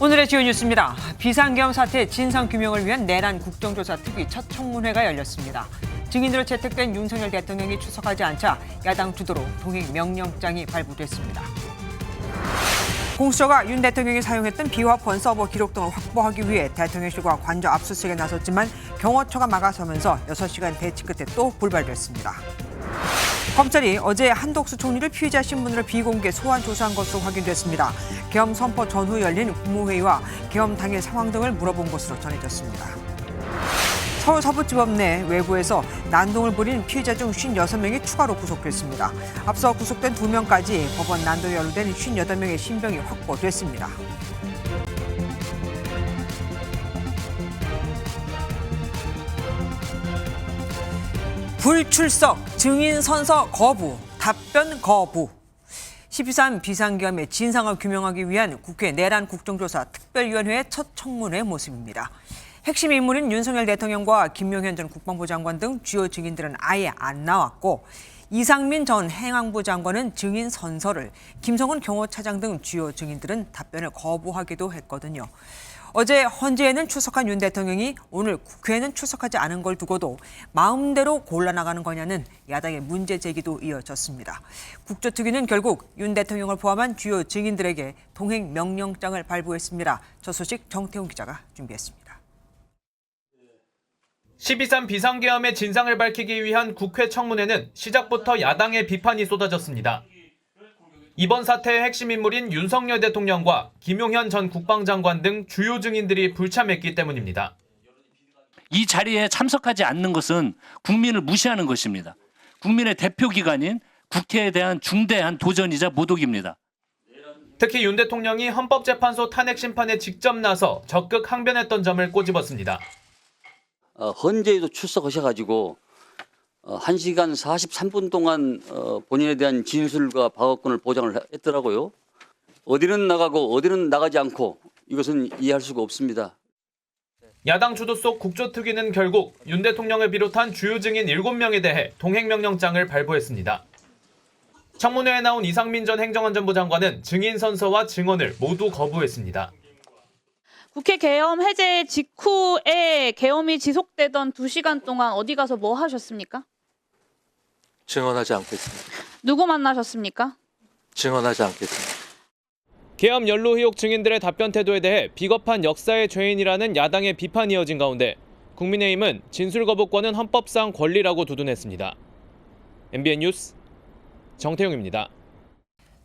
오늘의 주요 뉴스입니다. 비상계엄 사태 진상규명을 위한 내란 국정조사 특위 첫 청문회가 열렸습니다. 증인으로 채택된 윤석열 대통령이 출석하지 않자 야당 주도로 동행 명령장이 발부됐습니다. 공수처가 윤 대통령이 사용했던 비화폰 서버 기록 등을 확보하기 위해 대통령실과 관저 압수수색에 나섰지만 경호처가 막아서면서 6시간 대치 끝에 또 불발됐습니다. 검찰이 어제 한덕수 총리를 피의자 신분으로 비공개 소환 조사한 것으로 확인됐습니다. 계엄 선포 전후 열린 국무회의와 계엄 당일 상황 등을 물어본 것으로 전해졌습니다. 서울 서부지법 내 외부에서 난동을 벌인 피의자 중 56명이 추가로 구속됐습니다. 앞서 구속된 2명까지 법원 난동에 연루된 58명의 신병이 확보됐습니다. 불출석, 증인 선서 거부, 답변 거부. 12.3 비상계엄의 진상을 규명하기 위한 국회 내란 국정조사 특별위원회의 첫 청문회 모습입니다. 핵심 인물인 윤석열 대통령과 김용현 전 국방부 장관 등 주요 증인들은 아예 안 나왔고 이상민 전 행안부 장관은 증인 선서를, 김성훈 경호차장 등 주요 증인들은 답변을 거부하기도 했거든요. 어제 헌재에는 출석한 윤 대통령이 오늘 국회에는 출석하지 않은 걸 두고도 마음대로 골라나가는 거냐는 야당의 문제 제기도 이어졌습니다. 국조특위는 결국 윤 대통령을 포함한 주요 증인들에게 동행 명령장을 발부했습니다. 저 소식 정태훈 기자가 준비했습니다. 12.3 비상계엄의 진상을 밝히기 위한 국회 청문회는 시작부터 야당의 비판이 쏟아졌습니다. 이번 사태의 핵심 인물인 윤석열 대통령과 김용현 전 국방장관 등 주요 증인들이 불참했기 때문입니다. 이 자리에 참석하지 않는 것은 국민을 무시하는 것입니다. 국민의 대표기관인 국회에 대한 중대한 도전이자 모독입니다. 특히 윤 대통령이 헌법재판소 탄핵 심판에 직접 나서 적극 항변했던 점을 꼬집었습니다. 헌재에도 출석하셔가지고 1시간 43분 동안 본인에 대한 진술과 방어권을 보장을 했더라고요. 어디는 나가고 어디는 나가지 않고 이것은 이해할 수가 없습니다. 야당 주도 속 국조특위는 결국 윤 대통령을 비롯한 주요 증인 7명에 대해 동행명령장을 발부했습니다. 청문회에 나온 이상민 전 행정안전부 장관은 증인 선서와 증언을 모두 거부했습니다. 국회 계엄 해제 직후에 계엄이 지속되던 2시간 동안 어디 가서 뭐 하셨습니까? 증언하지 않겠습니다. 누구 만나셨습니까? 증언하지 않겠습니다. 계엄 연루 의혹 증인들의 답변 태도에 대해 비겁한 역사의 죄인이라는 야당의 비판이 이어진 가운데 국민의힘은 진술 거부권은 헌법상 권리라고 두둔했습니다. MBN 뉴스 정태용입니다.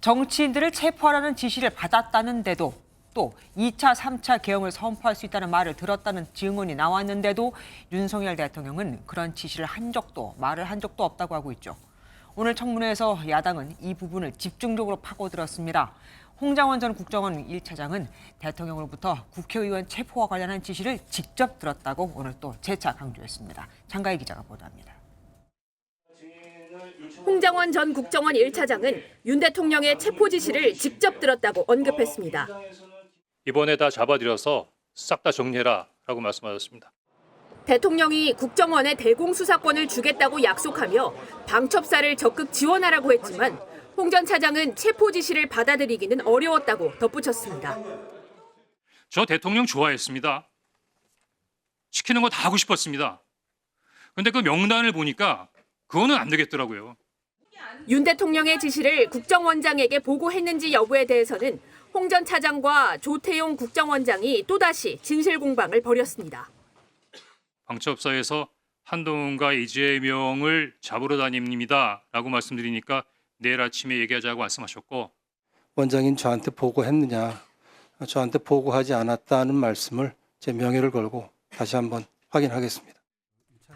정치인들을 체포하라는 지시를 받았다는데도 또 2차, 3차 계엄을 선포할 수 있다는 말을 들었다는 증언이 나왔는데도 윤석열 대통령은 그런 지시를 말을 한 적도 없다고 하고 있죠. 오늘 청문회에서 야당은 이 부분을 집중적으로 파고들었습니다. 홍장원 전 국정원 1차장은 대통령으로부터 국회의원 체포와 관련한 지시를 직접 들었다고 오늘 또 재차 강조했습니다. 장가희 기자가 보도합니다. 홍장원 전 국정원 1차장은 윤 대통령의 체포 지시를 직접 들었다고 언급했습니다. 이번에 다 잡아들여서 싹 다 정리해라 라고 말씀하셨습니다. 대통령이 국정원에 대공수사권을 주겠다고 약속하며 방첩사를 적극 지원하라고 했지만 홍 전 차장은 체포 지시를 받아들이기는 어려웠다고 덧붙였습니다. 저 대통령 좋아했습니다. 시키는 거 다 하고 싶었습니다. 근데 그 명단을 보니까 그거는 안 되겠더라고요. 윤 대통령의 지시를 국정원장에게 보고했는지 여부에 대해서는 홍 전 차장과 조태용 국정원장이 또다시 진실 공방을 벌였습니다. 방첩사에서 한동훈과 이재명을 잡으러 다닙니다 라고 말씀드리니까 내일 아침에 얘기하자고 말씀하셨고, 원장인 저한테 보고했느냐, 저한테 보고하지 않았다는 말씀을 제 명예를 걸고 다시 한번 확인하겠습니다.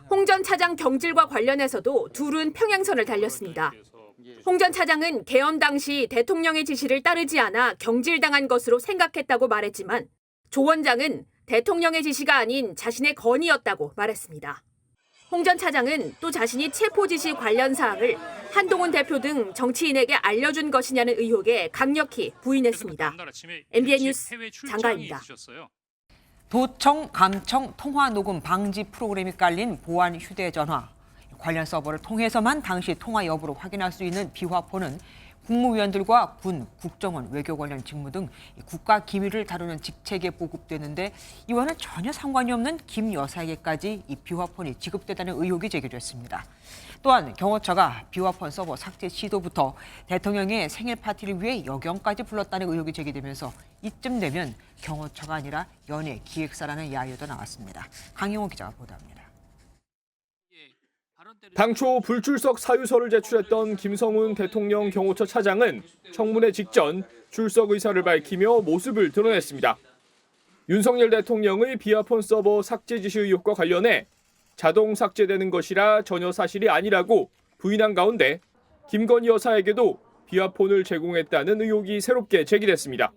홍 전 차장 경질과 관련해서도 둘은 평행선을 달렸습니다. 홍 전 차장은 계엄 당시 대통령의 지시를 따르지 않아 경질당한 것으로 생각했다고 말했지만 조 원장은 대통령의 지시가 아닌 자신의 건의였다고 말했습니다. 홍 전 차장은 또 자신이 체포 지시 관련 사항을 한동훈 대표 등 정치인에게 알려준 것이냐는 의혹에 강력히 부인했습니다. MBN 뉴스 장가입니다. 도청, 감청, 통화 녹음 방지 프로그램이 깔린 보안 휴대전화. 관련 서버를 통해서만 당시 통화 여부를 확인할 수 있는 비화폰은 국무위원들과 군, 국정원, 외교 관련 직무 등 국가 기밀을 다루는 직책에 보급되는데 이와는 전혀 상관이 없는 김 여사에게까지 이 비화폰이 지급되다는 의혹이 제기됐습니다. 또한 경호처가 비화폰 서버 삭제 시도부터 대통령의 생일 파티를 위해 여경까지 불렀다는 의혹이 제기되면서 이쯤 되면 경호처가 아니라 연예 기획사라는 야유도 나왔습니다. 강영호 기자가 보도합니다. 당초 불출석 사유서를 제출했던 김성훈 대통령 경호처 차장은 청문회 직전 출석 의사를 밝히며 모습을 드러냈습니다. 윤석열 대통령의 비화폰 서버 삭제 지시 의혹과 관련해 자동 삭제되는 것이라 전혀 사실이 아니라고 부인한 가운데 김건희 여사에게도 비화폰을 제공했다는 의혹이 새롭게 제기됐습니다.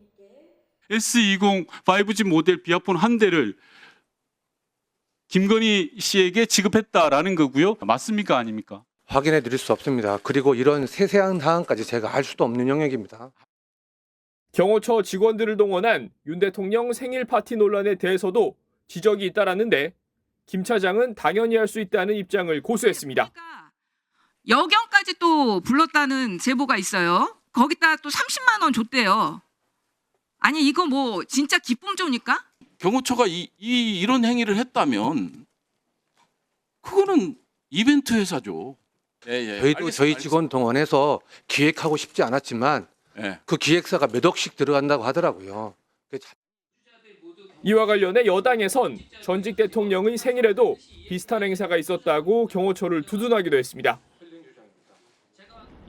S20 5G 모델 비화폰 한 대를 김건희 씨에게 지급했다라는 거고요. 맞습니까? 아닙니까? 확인해 드릴 수 없습니다. 그리고 이런 세세한 사항까지 제가 알 수도 없는 영역입니다. 경호처 직원들을 동원한 윤 대통령 생일 파티 논란에 대해서도 지적이 잇따랐는데 김 차장은 당연히 할 수 있다는 입장을 고수했습니다. 여경까지 또 불렀다는 제보가 있어요. 거기다 또 30만 원 줬대요. 아니 이거 뭐 진짜 기쁨조입니까? 경호처가 이런 행위를 했다면 그거는 이벤트 회사죠. 저희도 저희 직원 동원해서 기획하고 싶지 않았지만 그 기획사가 몇 억씩 들어간다고 하더라고요. 이와 관련해 여당에선 전직 대통령의 생일에도 비슷한 행사가 있었다고 경호처를 두둔하기도 했습니다.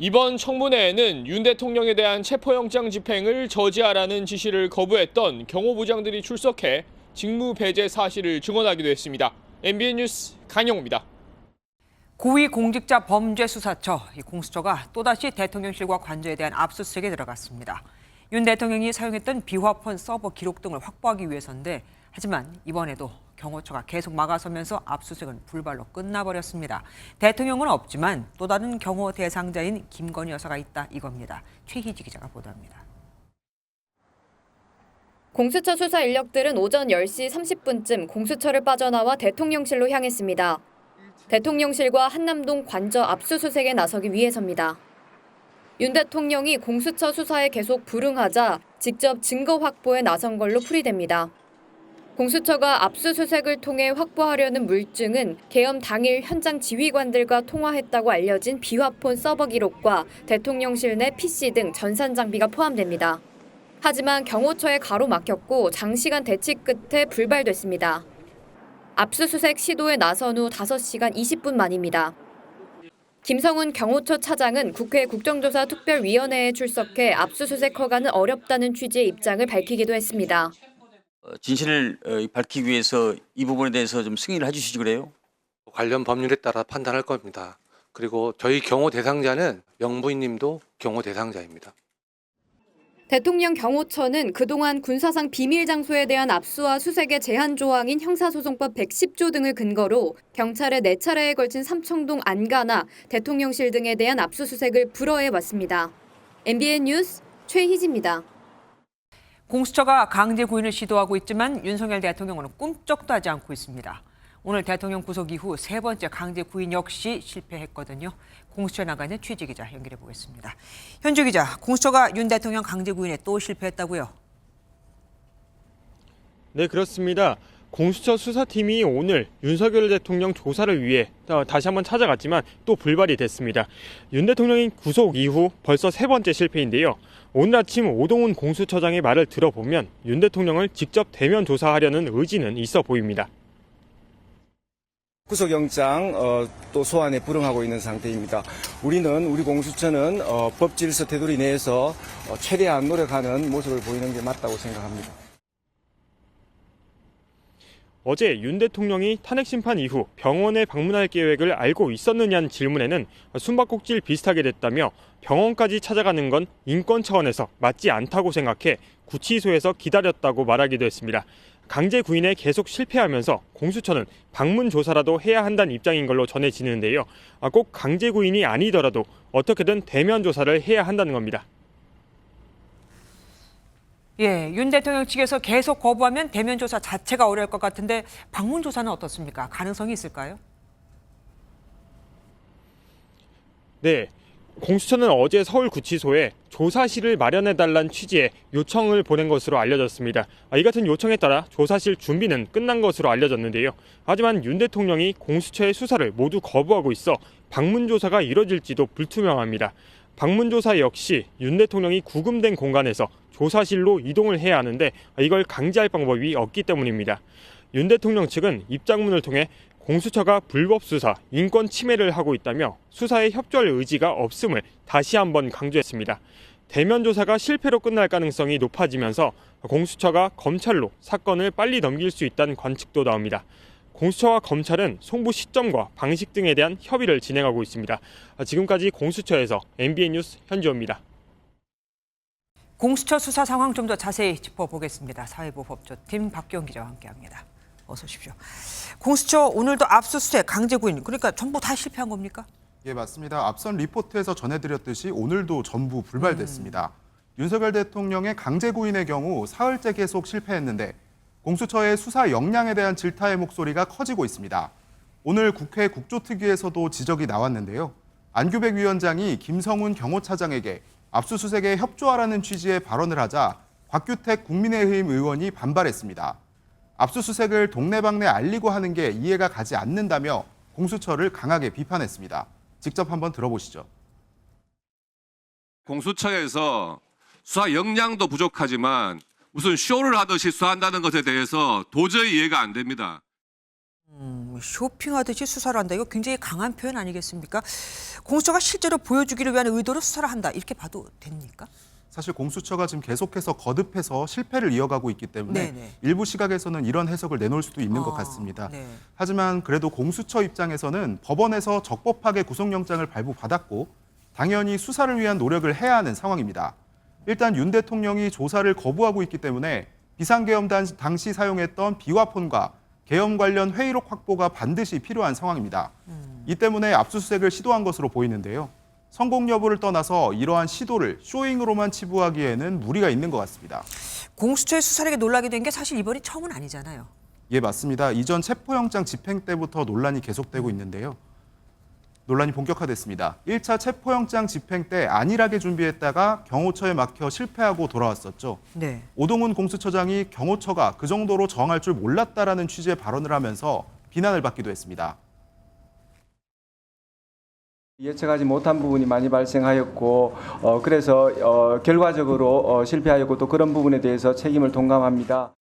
이번 청문회에는 윤 대통령에 대한 체포영장 집행을 저지하라는 지시를 거부했던 경호부장들이 출석해 직무 배제 사실을 증언하기도 했습니다. MBN 뉴스 강영호입니다. 고위공직자범죄수사처 공수처가 또다시 대통령실과 관저에 대한 압수수색에 들어갔습니다. 윤 대통령이 사용했던 비화폰 서버 기록 등을 확보하기 위해서인데 하지만 이번에도 경호처가 계속 막아서면서 압수수색은 불발로 끝나버렸습니다. 대통령은 없지만 또 다른 경호 대상자인 김건희 여사가 있다 이겁니다. 최희지 기자가 보도합니다. 공수처 수사 인력들은 오전 10시 30분쯤 공수처를 빠져나와 대통령실로 향했습니다. 대통령실과 한남동 관저 압수수색에 나서기 위해서입니다. 윤 대통령이 공수처 수사에 계속 불응하자 직접 증거 확보에 나선 걸로 풀이됩니다. 공수처가 압수수색을 통해 확보하려는 물증은 계엄 당일 현장 지휘관들과 통화했다고 알려진 비화폰 서버 기록과 대통령실 내 PC 등 전산 장비가 포함됩니다. 하지만 경호처에 가로막혔고 장시간 대치 끝에 불발됐습니다. 압수수색 시도에 나선 후 5시간 20분 만입니다. 김성훈 경호처 차장은 국회 국정조사 특별위원회에 출석해 압수수색 허가는 어렵다는 취지의 입장을 밝히기도 했습니다. 진실을 밝히기 위해서 이 부분에 대해서 좀 승인을 해주시지 그래요? 관련 법률에 따라 판단할 겁니다. 그리고 저희 경호 대상자는 명부인님도 경호 대상자입니다. 대통령 경호처는 그동안 군사상 비밀 장소에 대한 압수와 수색의 제한 조항인 형사소송법 110조 등을 근거로 경찰에 4차례에 걸친 삼청동 안가나 대통령실 등에 대한 압수수색을 불허해 왔습니다. MBN 뉴스 최희지입니다. 공수처가 강제 구인을 시도하고 있지만 윤석열 대통령은 꿈쩍도 하지 않고 있습니다. 오늘 대통령 구속 이후 3번째 강제 구인 역시 실패했거든요. 공수처에 나가 있는 최지 기자 연결해 보겠습니다. 현주 기자, 공수처가 윤 대통령 강제 구인에 또 실패했다고요? 네, 그렇습니다. 공수처 수사팀이 오늘 윤석열 대통령 조사를 위해 다시 한번 찾아갔지만 또 불발이 됐습니다. 윤 대통령이 구속 이후 벌써 3번째 실패인데요. 오늘 아침 오동훈 공수처장의 말을 들어보면 윤 대통령을 직접 대면 조사하려는 의지는 있어 보입니다. 구속영장 또 소환에 불응하고 있는 상태입니다. 우리 공수처는 법 질서 테두리 내에서 최대한 노력하는 모습을 보이는 게 맞다고 생각합니다. 어제 윤 대통령이 탄핵 심판 이후 병원에 방문할 계획을 알고 있었느냐는 질문에는 숨바꼭질 비슷하게 됐다며 병원까지 찾아가는 건 인권 차원에서 맞지 않다고 생각해 구치소에서 기다렸다고 말하기도 했습니다. 강제 구인에 계속 실패하면서 공수처는 방문 조사라도 해야 한다는 입장인 걸로 전해지는데요. 꼭 강제 구인이 아니더라도 어떻게든 대면 조사를 해야 한다는 겁니다. 예, 윤 대통령 측에서 계속 거부하면 대면 조사 자체가 어려울 것 같은데 방문 조사는 어떻습니까? 가능성이 있을까요? 네. 공수처는 어제 서울구치소에 조사실을 마련해달라는 취지의 요청을 보낸 것으로 알려졌습니다. 이 같은 요청에 따라 조사실 준비는 끝난 것으로 알려졌는데요. 하지만 윤 대통령이 공수처의 수사를 모두 거부하고 있어 방문조사가 이뤄질지도 불투명합니다. 방문조사 역시 윤 대통령이 구금된 공간에서 조사실로 이동을 해야 하는데 이걸 강제할 방법이 없기 때문입니다. 윤 대통령 측은 입장문을 통해 공수처가 불법 수사, 인권 침해를 하고 있다며 수사에 협조할 의지가 없음을 다시 한번 강조했습니다. 대면 조사가 실패로 끝날 가능성이 높아지면서 공수처가 검찰로 사건을 빨리 넘길 수 있다는 관측도 나옵니다. 공수처와 검찰은 송부 시점과 방식 등에 대한 협의를 진행하고 있습니다. 지금까지 공수처에서 MBN 뉴스 현주호입니다. 공수처 수사 상황 좀 더 자세히 짚어보겠습니다. 사회부 법조팀 박기원 기자와 함께합니다. 어서 오십시오. 공수처 오늘도 압수수색 강제구인, 그러니까 전부 다 실패한 겁니까? 예, 맞습니다. 앞선 리포트에서 전해드렸듯이 오늘도 전부 불발됐습니다. 윤석열 대통령의 강제구인의 경우 사흘째 계속 실패했는데 공수처의 수사 역량에 대한 질타의 목소리가 커지고 있습니다. 오늘 국회 국조특위에서도 지적이 나왔는데요. 안규백 위원장이 김성훈 경호차장에게 압수수색에 협조하라는 취지의 발언을 하자 곽규택 국민의힘 의원이 반발했습니다. 압수수색을 동네방네 알리고 하는 게 이해가 가지 않는다며 공수처를 강하게 비판했습니다. 직접 한번 들어보시죠. 공수처에서 수사 역량도 부족하지만 무슨 쇼를 하듯이 수사한다는 것에 대해서 도저히 이해가 안 됩니다. 쇼핑하듯이 수사를 한다. 이거 굉장히 강한 표현 아니겠습니까? 공수처가 실제로 보여주기를 위한 의도로 수사를 한다. 이렇게 봐도 됩니까? 사실 공수처가 지금 계속해서 거듭해서 실패를 이어가고 있기 때문에 일부 시각에서는 이런 해석을 내놓을 수도 있는 것 같습니다. 하지만 그래도 공수처 입장에서는 법원에서 적법하게 구속영장을 발부받았고 당연히 수사를 위한 노력을 해야 하는 상황입니다. 일단 윤 대통령이 조사를 거부하고 있기 때문에 비상계엄 당시 사용했던 비화폰과 계엄 관련 회의록 확보가 반드시 필요한 상황입니다. 이 때문에 압수수색을 시도한 것으로 보이는데요. 성공 여부를 떠나서 이러한 시도를 쇼잉으로만 치부하기에는 무리가 있는 것 같습니다. 공수처의 수사력에 놀라게 된 게 사실 이번이 처음은 아니잖아요. 예, 맞습니다. 이전 체포영장 집행 때부터 논란이 계속되고 있는데요. 논란이 본격화됐습니다. 1차 체포영장 집행 때 안일하게 준비했다가 경호처에 막혀 실패하고 돌아왔었죠. 오동훈 공수처장이 경호처가 그 정도로 저항할 줄 몰랐다라는 취지의 발언을 하면서 비난을 받기도 했습니다. 예측하지 못한 부분이 많이 발생하였고 그래서 결과적으로 실패하였고 또 그런 부분에 대해서 책임을 동감합니다.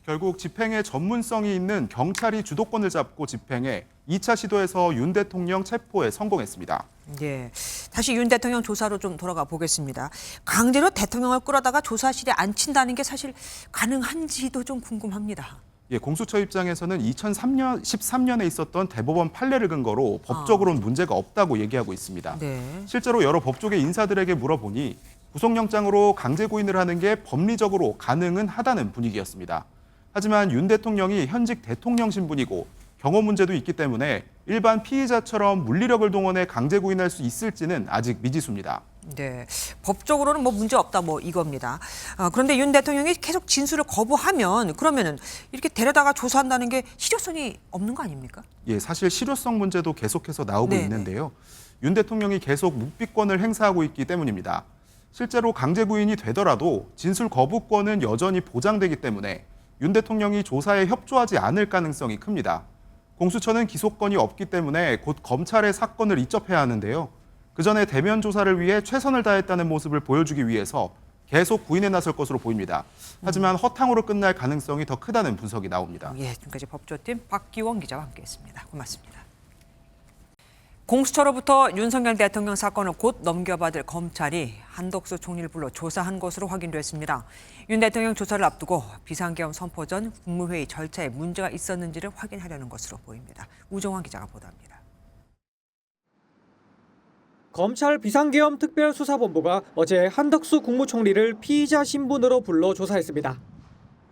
결국 집행에 전문성이 있는 경찰이 주도권을 잡고 집행해 2차 시도에서 윤 대통령 체포에 성공했습니다. 예, 다시 윤 대통령 조사로 좀 돌아가 보겠습니다. 강제로 대통령을 끌어다가 조사실에 앉힌다는 게 사실 가능한지도 좀 궁금합니다. 예, 공수처 입장에서는 2013년에 있었던 대법원 판례를 근거로 법적으로는 문제가 없다고 얘기하고 있습니다. 실제로 여러 법조계 인사들에게 물어보니 구속영장으로 강제구인을 하는 게 법리적으로 가능은 하다는 분위기였습니다. 하지만 윤 대통령이 현직 대통령 신분이고 경호 문제도 있기 때문에 일반 피의자처럼 물리력을 동원해 강제구인할 수 있을지는 아직 미지수입니다. 네, 법적으로는 뭐 문제 없다 뭐 이겁니다. 그런데 윤 대통령이 계속 진술을 거부하면 그러면은 이렇게 데려다가 조사한다는 게 실효성이 없는 거 아닙니까? 예, 사실 실효성 문제도 계속해서 나오고 있는데요. 윤 대통령이 계속 묵비권을 행사하고 있기 때문입니다. 실제로 강제구인이 되더라도 진술 거부권은 여전히 보장되기 때문에 윤 대통령이 조사에 협조하지 않을 가능성이 큽니다. 공수처는 기소권이 없기 때문에 곧 검찰의 사건을 이첩해야 하는데요. 그 전에 대면 조사를 위해 최선을 다했다는 모습을 보여주기 위해서 계속 구인에 나설 것으로 보입니다. 하지만 허탕으로 끝날 가능성이 더 크다는 분석이 나옵니다. 예, 지금까지 법조팀 박기원 기자와 함께했습니다. 고맙습니다. 공수처로부터 윤석열 대통령 사건을 곧 넘겨받을 검찰이 한덕수 총리를 불러 조사한 것으로 확인됐습니다. 윤 대통령 조사를 앞두고 비상계엄 선포 전 국무회의 절차에 문제가 있었는지를 확인하려는 것으로 보입니다. 우정환 기자가 보도합니다. 검찰 비상계엄 특별수사본부가 어제 한덕수 국무총리를 피의자 신분으로 불러 조사했습니다.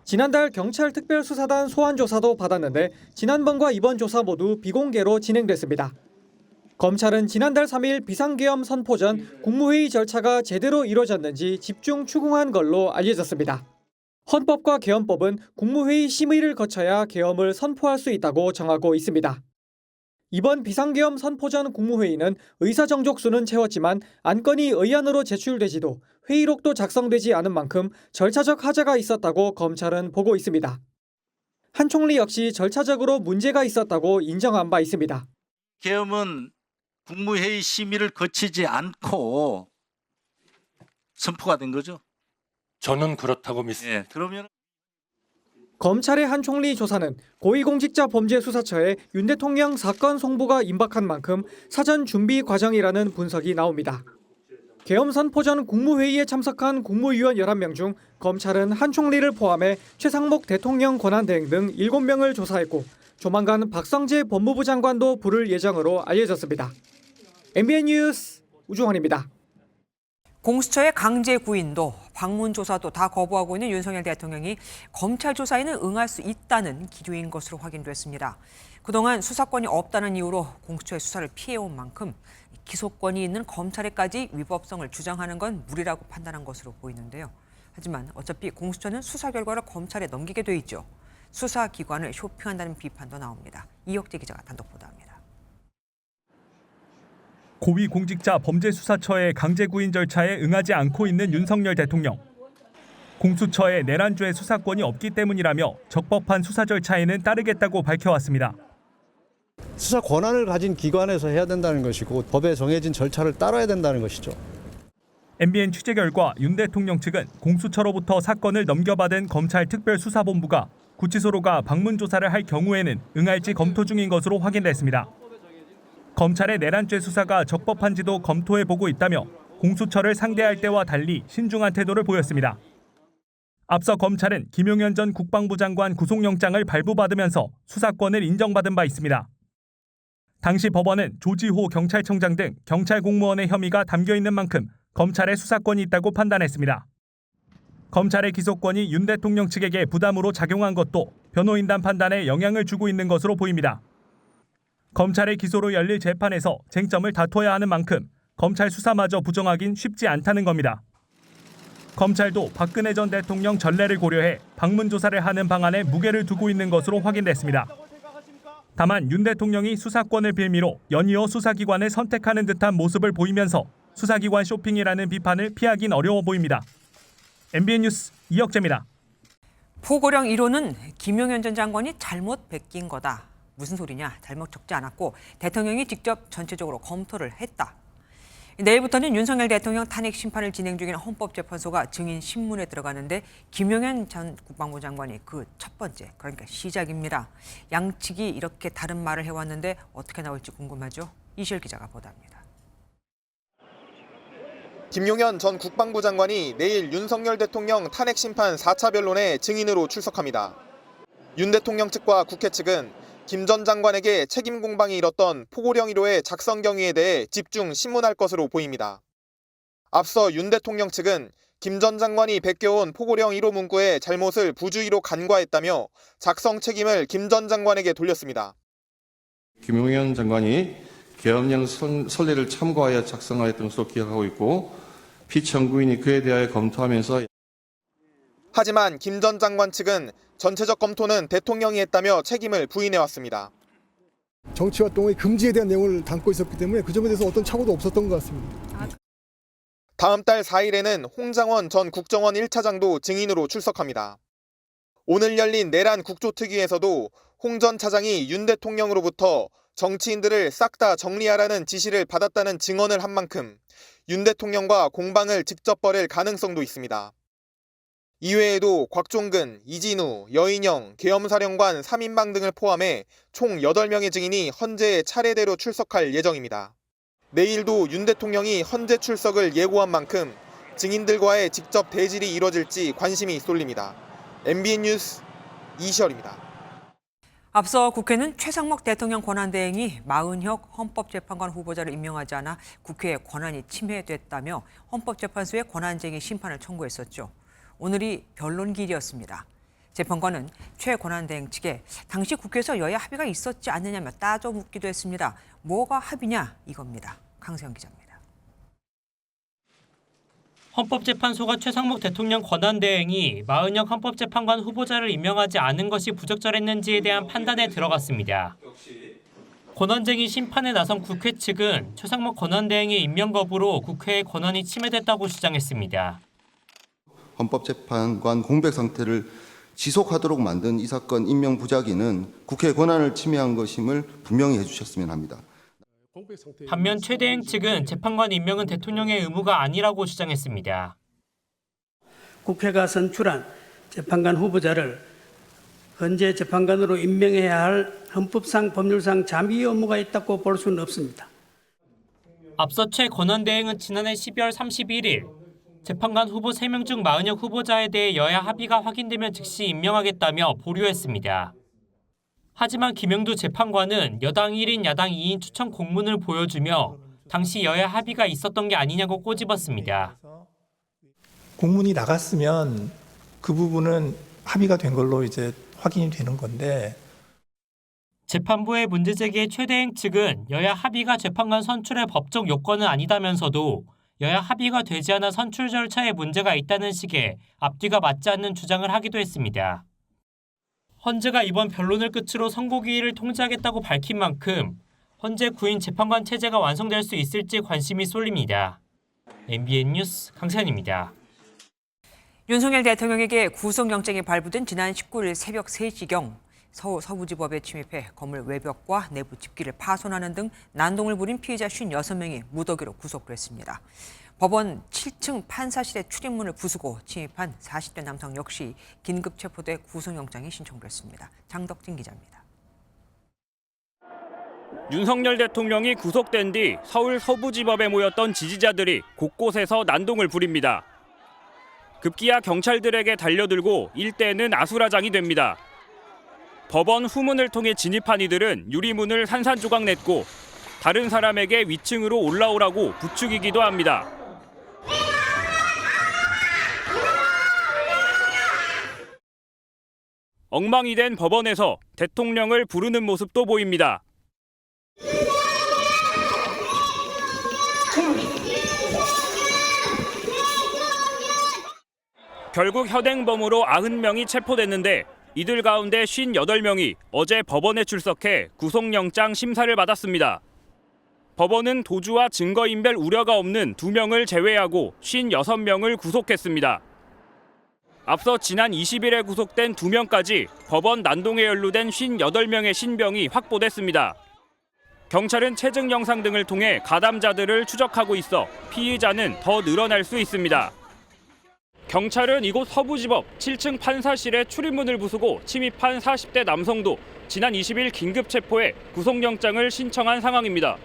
지난달 경찰 특별수사단 소환 조사도 받았는데 지난번과 이번 조사 모두 비공개로 진행됐습니다. 검찰은 지난달 3일 비상계엄 선포 전 국무회의 절차가 제대로 이뤄졌는지 집중 추궁한 걸로 알려졌습니다. 헌법과 계엄법은 국무회의 심의를 거쳐야 계엄을 선포할 수 있다고 정하고 있습니다. 이번 비상계엄 선포 전 국무회의는 의사정족수는 채웠지만 안건이 의안으로 제출되지도 회의록도 작성되지 않은 만큼 절차적 하자가 있었다고 검찰은 보고 있습니다. 한 총리 역시 절차적으로 문제가 있었다고 인정한 바 있습니다. 계엄은 국무회의 심의를 거치지 않고 선포가 된 거죠? 저는 그렇다고 믿습니다. 예, 그러면 검찰의 한 총리 조사는 고위공직자범죄수사처에 윤 대통령 사건 송부가 임박한 만큼 사전 준비 과정이라는 분석이 나옵니다. 계엄 선포 전 국무회의에 참석한 국무위원 11명 중 검찰은 한 총리를 포함해 최상목 대통령 권한대행 등 7명을 조사했고 조만간 박성재 법무부 장관도 부를 예정으로 알려졌습니다. MBN 뉴스 우주환입니다. 공수처의 강제 구인도 방문 조사도 다 거부하고 있는 윤석열 대통령이 검찰 조사에는 응할 수 있다는 기류인 것으로 확인됐습니다. 그동안 수사권이 없다는 이유로 공수처의 수사를 피해온 만큼 기소권이 있는 검찰에까지 위법성을 주장하는 건 무리라고 판단한 것으로 보이는데요. 하지만 어차피 공수처는 수사 결과를 검찰에 넘기게 돼 있죠. 수사기관을 쇼핑한다는 비판도 나옵니다. 이혁재 기자가 단독 보도합니다. 고위공직자범죄수사처의 강제구인 절차에 응하지 않고 있는 윤석열 대통령. 공수처의 내란죄 수사권이 없기 때문이라며 적법한 수사 절차에는 따르겠다고 밝혀왔습니다. 수사 권한을 가진 기관에서 해야 된다는 것이고 법에 정해진 절차를 따라야 된다는 것이죠. MBN 취재 결과 윤 대통령 측은 공수처로부터 사건을 넘겨받은 검찰 특별수사본부가 구치소로가 방문 조사를 할 경우에는 응할지 검토 중인 것으로 확인됐습니다. 검찰의 내란죄 수사가 적법한지도 검토해보고 있다며 공수처를 상대할 때와 달리 신중한 태도를 보였습니다. 앞서 검찰은 김용현 전 국방부 장관 구속영장을 발부받으면서 수사권을 인정받은 바 있습니다. 당시 법원은 조지호 경찰청장 등 경찰 공무원의 혐의가 담겨있는 만큼 검찰의 수사권이 있다고 판단했습니다. 검찰의 기소권이 윤 대통령 측에게 부담으로 작용한 것도 변호인단 판단에 영향을 주고 있는 것으로 보입니다. 검찰의 기소로 열릴 재판에서 쟁점을 다퉈야 하는 만큼 검찰 수사마저 부정하긴 쉽지 않다는 겁니다. 검찰도 박근혜 전 대통령 전례를 고려해 방문 조사를 하는 방안에 무게를 두고 있는 것으로 확인됐습니다. 다만 윤 대통령이 수사권을 빌미로 연이어 수사기관을 선택하는 듯한 모습을 보이면서 수사기관 쇼핑이라는 비판을 피하긴 어려워 보입니다. MBN 뉴스 이혁재입니다. 포고령 1호는 김용현 전 장관이 잘못 베낀 거다. 무슨 소리냐? 잘못 적지 않았고 대통령이 직접 전체적으로 검토를 했다. 내일부터는 윤석열 대통령 탄핵 심판을 진행 중인 헌법재판소가 증인 신문에 들어가는데 김용현 전 국방부 장관이 그 첫 번째, 그러니까 시작입니다. 양측이 이렇게 다른 말을 해왔는데 어떻게 나올지 궁금하죠? 이시열 기자가 보도합니다. 김용현 전 국방부 장관이 내일 윤석열 대통령 탄핵 심판 4차 변론에 증인으로 출석합니다. 윤 대통령 측과 국회 측은 김 전 장관에게 책임 공방이 일었던 포고령 1호의 작성 경위에 대해 집중 신문할 것으로 보입니다. 앞서 윤 대통령 측은 김 전 장관이 베껴온 포고령 1호 문구의 잘못을 부주의로 간과했다며 작성 책임을 김 전 장관에게 돌렸습니다. 김용현 장관이 계엄령 선례를 참고하여 작성하였던 것으로 기억하고 있고 피청구인이 그에 대하여 검토하면서 하지만 김 전 장관 측은 전체적 검토는 대통령이 했다며 책임을 부인해왔습니다. 정치 활동의 금지에 대한 내용을 담고 있었기 때문에 그 점에 대해서 어떤 착오도 없었던 것 같습니다. 다음 달 4일에는 홍장원 전 국정원 1차장도 증인으로 출석합니다. 오늘 열린 내란 국조특위에서도 홍 전 차장이 윤 대통령으로부터 정치인들을 싹 다 정리하라는 지시를 받았다는 증언을 한 만큼 윤 대통령과 공방을 직접 벌일 가능성도 있습니다. 이외에도 곽종근, 이진우, 여인영, 계엄사령관 3인방 등을 포함해 총 8명의 증인이 헌재에 차례대로 출석할 예정입니다. 내일도 윤 대통령이 헌재 출석을 예고한 만큼 증인들과의 직접 대질이 이뤄질지 관심이 쏠립니다. MBN 뉴스 이시열입니다. 앞서 국회는 최상목 대통령 권한대행이 마은혁 헌법재판관 후보자를 임명하지 않아 국회의 권한이 침해됐다며 헌법재판소에 권한쟁의 심판을 청구했었죠. 오늘이 변론길이었습니다. 재판관은 최 권한대행 측에 당시 국회에서 여야 합의가 있었지 않느냐며 따져 묻기도 했습니다. 뭐가 합의냐 이겁니다. 강세영 기자입니다. 헌법재판소가 최상목 대통령 권한대행이 마은혁 헌법재판관 후보자를 임명하지 않은 것이 부적절했는지에 대한 판단에 들어갔습니다. 권한쟁의 심판에 나선 국회 측은 최상목 권한대행의 임명 거부로 국회의 권한이 침해됐다고 주장했습니다. 헌법재판관 공백 상태를 지속하도록 만든 이 사건 임명 부작위는 국회의 권한을 침해한 것임을 분명히 해주셨으면 합니다. 반면 최 대행 측은 재판관 임명은 대통령의 의무가 아니라고 주장했습니다. 국회가 선출한 재판관 후보자를 헌재 재판관으로 임명해야 할 헌법상 법률상 자미 의무가 있다고 볼 수는 없습니다. 앞서 최 권한대행은 지난해 12월 31일 재판관 후보 3명 중 40여 후보자에 대해 여야 합의가 확인되면 즉시 임명하겠다며 보류했습니다. 하지만 김영두 재판관은 여당 1인 야당 2인 추천 공문을 보여주며 당시 여야 합의가 있었던 게 아니냐고 꼬집었습니다. 공문이 나갔으면 그 부분은 합의가 된 걸로 이제 확인이 되는 건데 재판부의 문제 제기에 최 대행 측은 여야 합의가 재판관 선출의 법적 요건은 아니다면서도 여야 합의가 되지 않아 선출 절차에 문제가 있다는 식의 앞뒤가 맞지 않는 주장을 하기도 했습니다. 헌재가 이번 변론을 끝으로 선고기일을 통지하겠다고 밝힌 만큼 헌재 9인 재판관 체제가 완성될 수 있을지 관심이 쏠립니다. MBN 뉴스 강찬입니다. 윤석열 대통령에게 구속영장이 발부된 지난 19일 새벽 3시경 서울 서부지법에 침입해 건물 외벽과 내부 집기를 파손하는 등 난동을 부린 피해자 56명이 무더기로 구속됐습니다. 법원 7층 판사실의 출입문을 부수고 침입한 40대 남성 역시 긴급 체포돼 구속영장이 신청됐습니다. 장덕진 기자입니다. 윤석열 대통령이 구속된 뒤 서울 서부지법에 모였던 지지자들이 곳곳에서 난동을 부립니다. 급기야 경찰들에게 달려들고 일대는 아수라장이 됩니다. 법원 후문을 통해 진입한 이들은 유리문을 산산조각 냈고 다른 사람에게 위층으로 올라오라고 부추기기도 합니다. 엉망이 된 법원에서 대통령을 부르는 모습도 보입니다. 결국 현행범으로 90명이 체포됐는데 이들 가운데 58명이 어제 법원에 출석해 구속영장 심사를 받았습니다. 법원은 도주와 증거인멸 우려가 없는 2명을 제외하고 56명을 구속했습니다. 앞서 지난 20일에 구속된 2명까지 법원 난동에 연루된 58명의 신병이 확보됐습니다. 경찰은 체증 영상 등을 통해 가담자들을 추적하고 있어 피의자는 더 늘어날 수 있습니다. 경찰은 이곳 서부지법 7층 판사실에 출입문을 부수고 침입한 40대 남성도 지난 20일 긴급 체포해 구속영장을 신청한 상황입니다.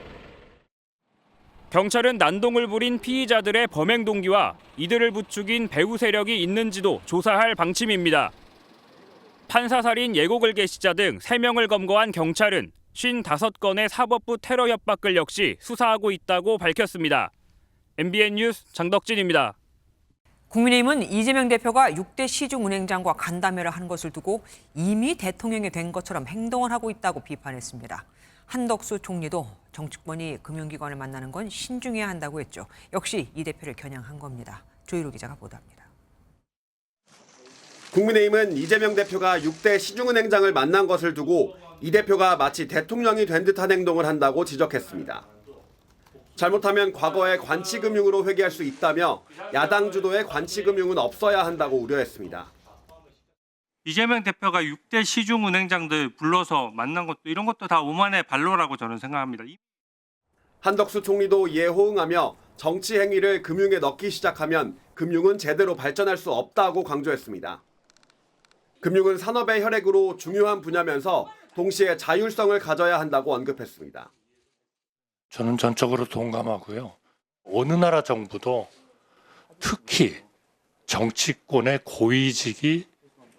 경찰은 난동을 부린 피의자들의 범행 동기와 이들을 부추긴 배후 세력이 있는지도 조사할 방침입니다. 판사살인 예고글 게시자 등 3명을 검거한 경찰은 55건의 사법부 테러 협박글 역시 수사하고 있다고 밝혔습니다. MBN 뉴스 장덕진입니다. 국민의힘은 이재명 대표가 6대 시중은행장과 간담회를 한 것을 두고 이미 대통령이 된 것처럼 행동을 하고 있다고 비판했습니다. 한덕수 총리도 정치권이 금융기관을 만나는 건 신중해야 한다고 했죠. 역시 이 대표를 겨냥한 겁니다. 조희로 기자가 보도합니다. 국민의힘은 이재명 대표가 6대 시중은행장을 만난 것을 두고 이 대표가 마치 대통령이 된 듯한 행동을 한다고 지적했습니다. 잘못하면 과거의 관치금융으로 회귀할 수 있다며 야당 주도의 관치금융은 없어야 한다고 우려했습니다. 이재명 대표가 6대 시중은행장들 불러서 만난 것도 이런 것도 다 오만의 발로라고 저는 생각합니다. 한덕수 총리도 이에 호응하며 정치 행위를 금융에 넣기 시작하면 금융은 제대로 발전할 수 없다고 강조했습니다. 금융은 산업의 혈액으로 중요한 분야면서 동시에 자율성을 가져야 한다고 언급했습니다. 저는 전적으로 동감하고요. 어느 나라 정부도 특히 정치권의 고위직이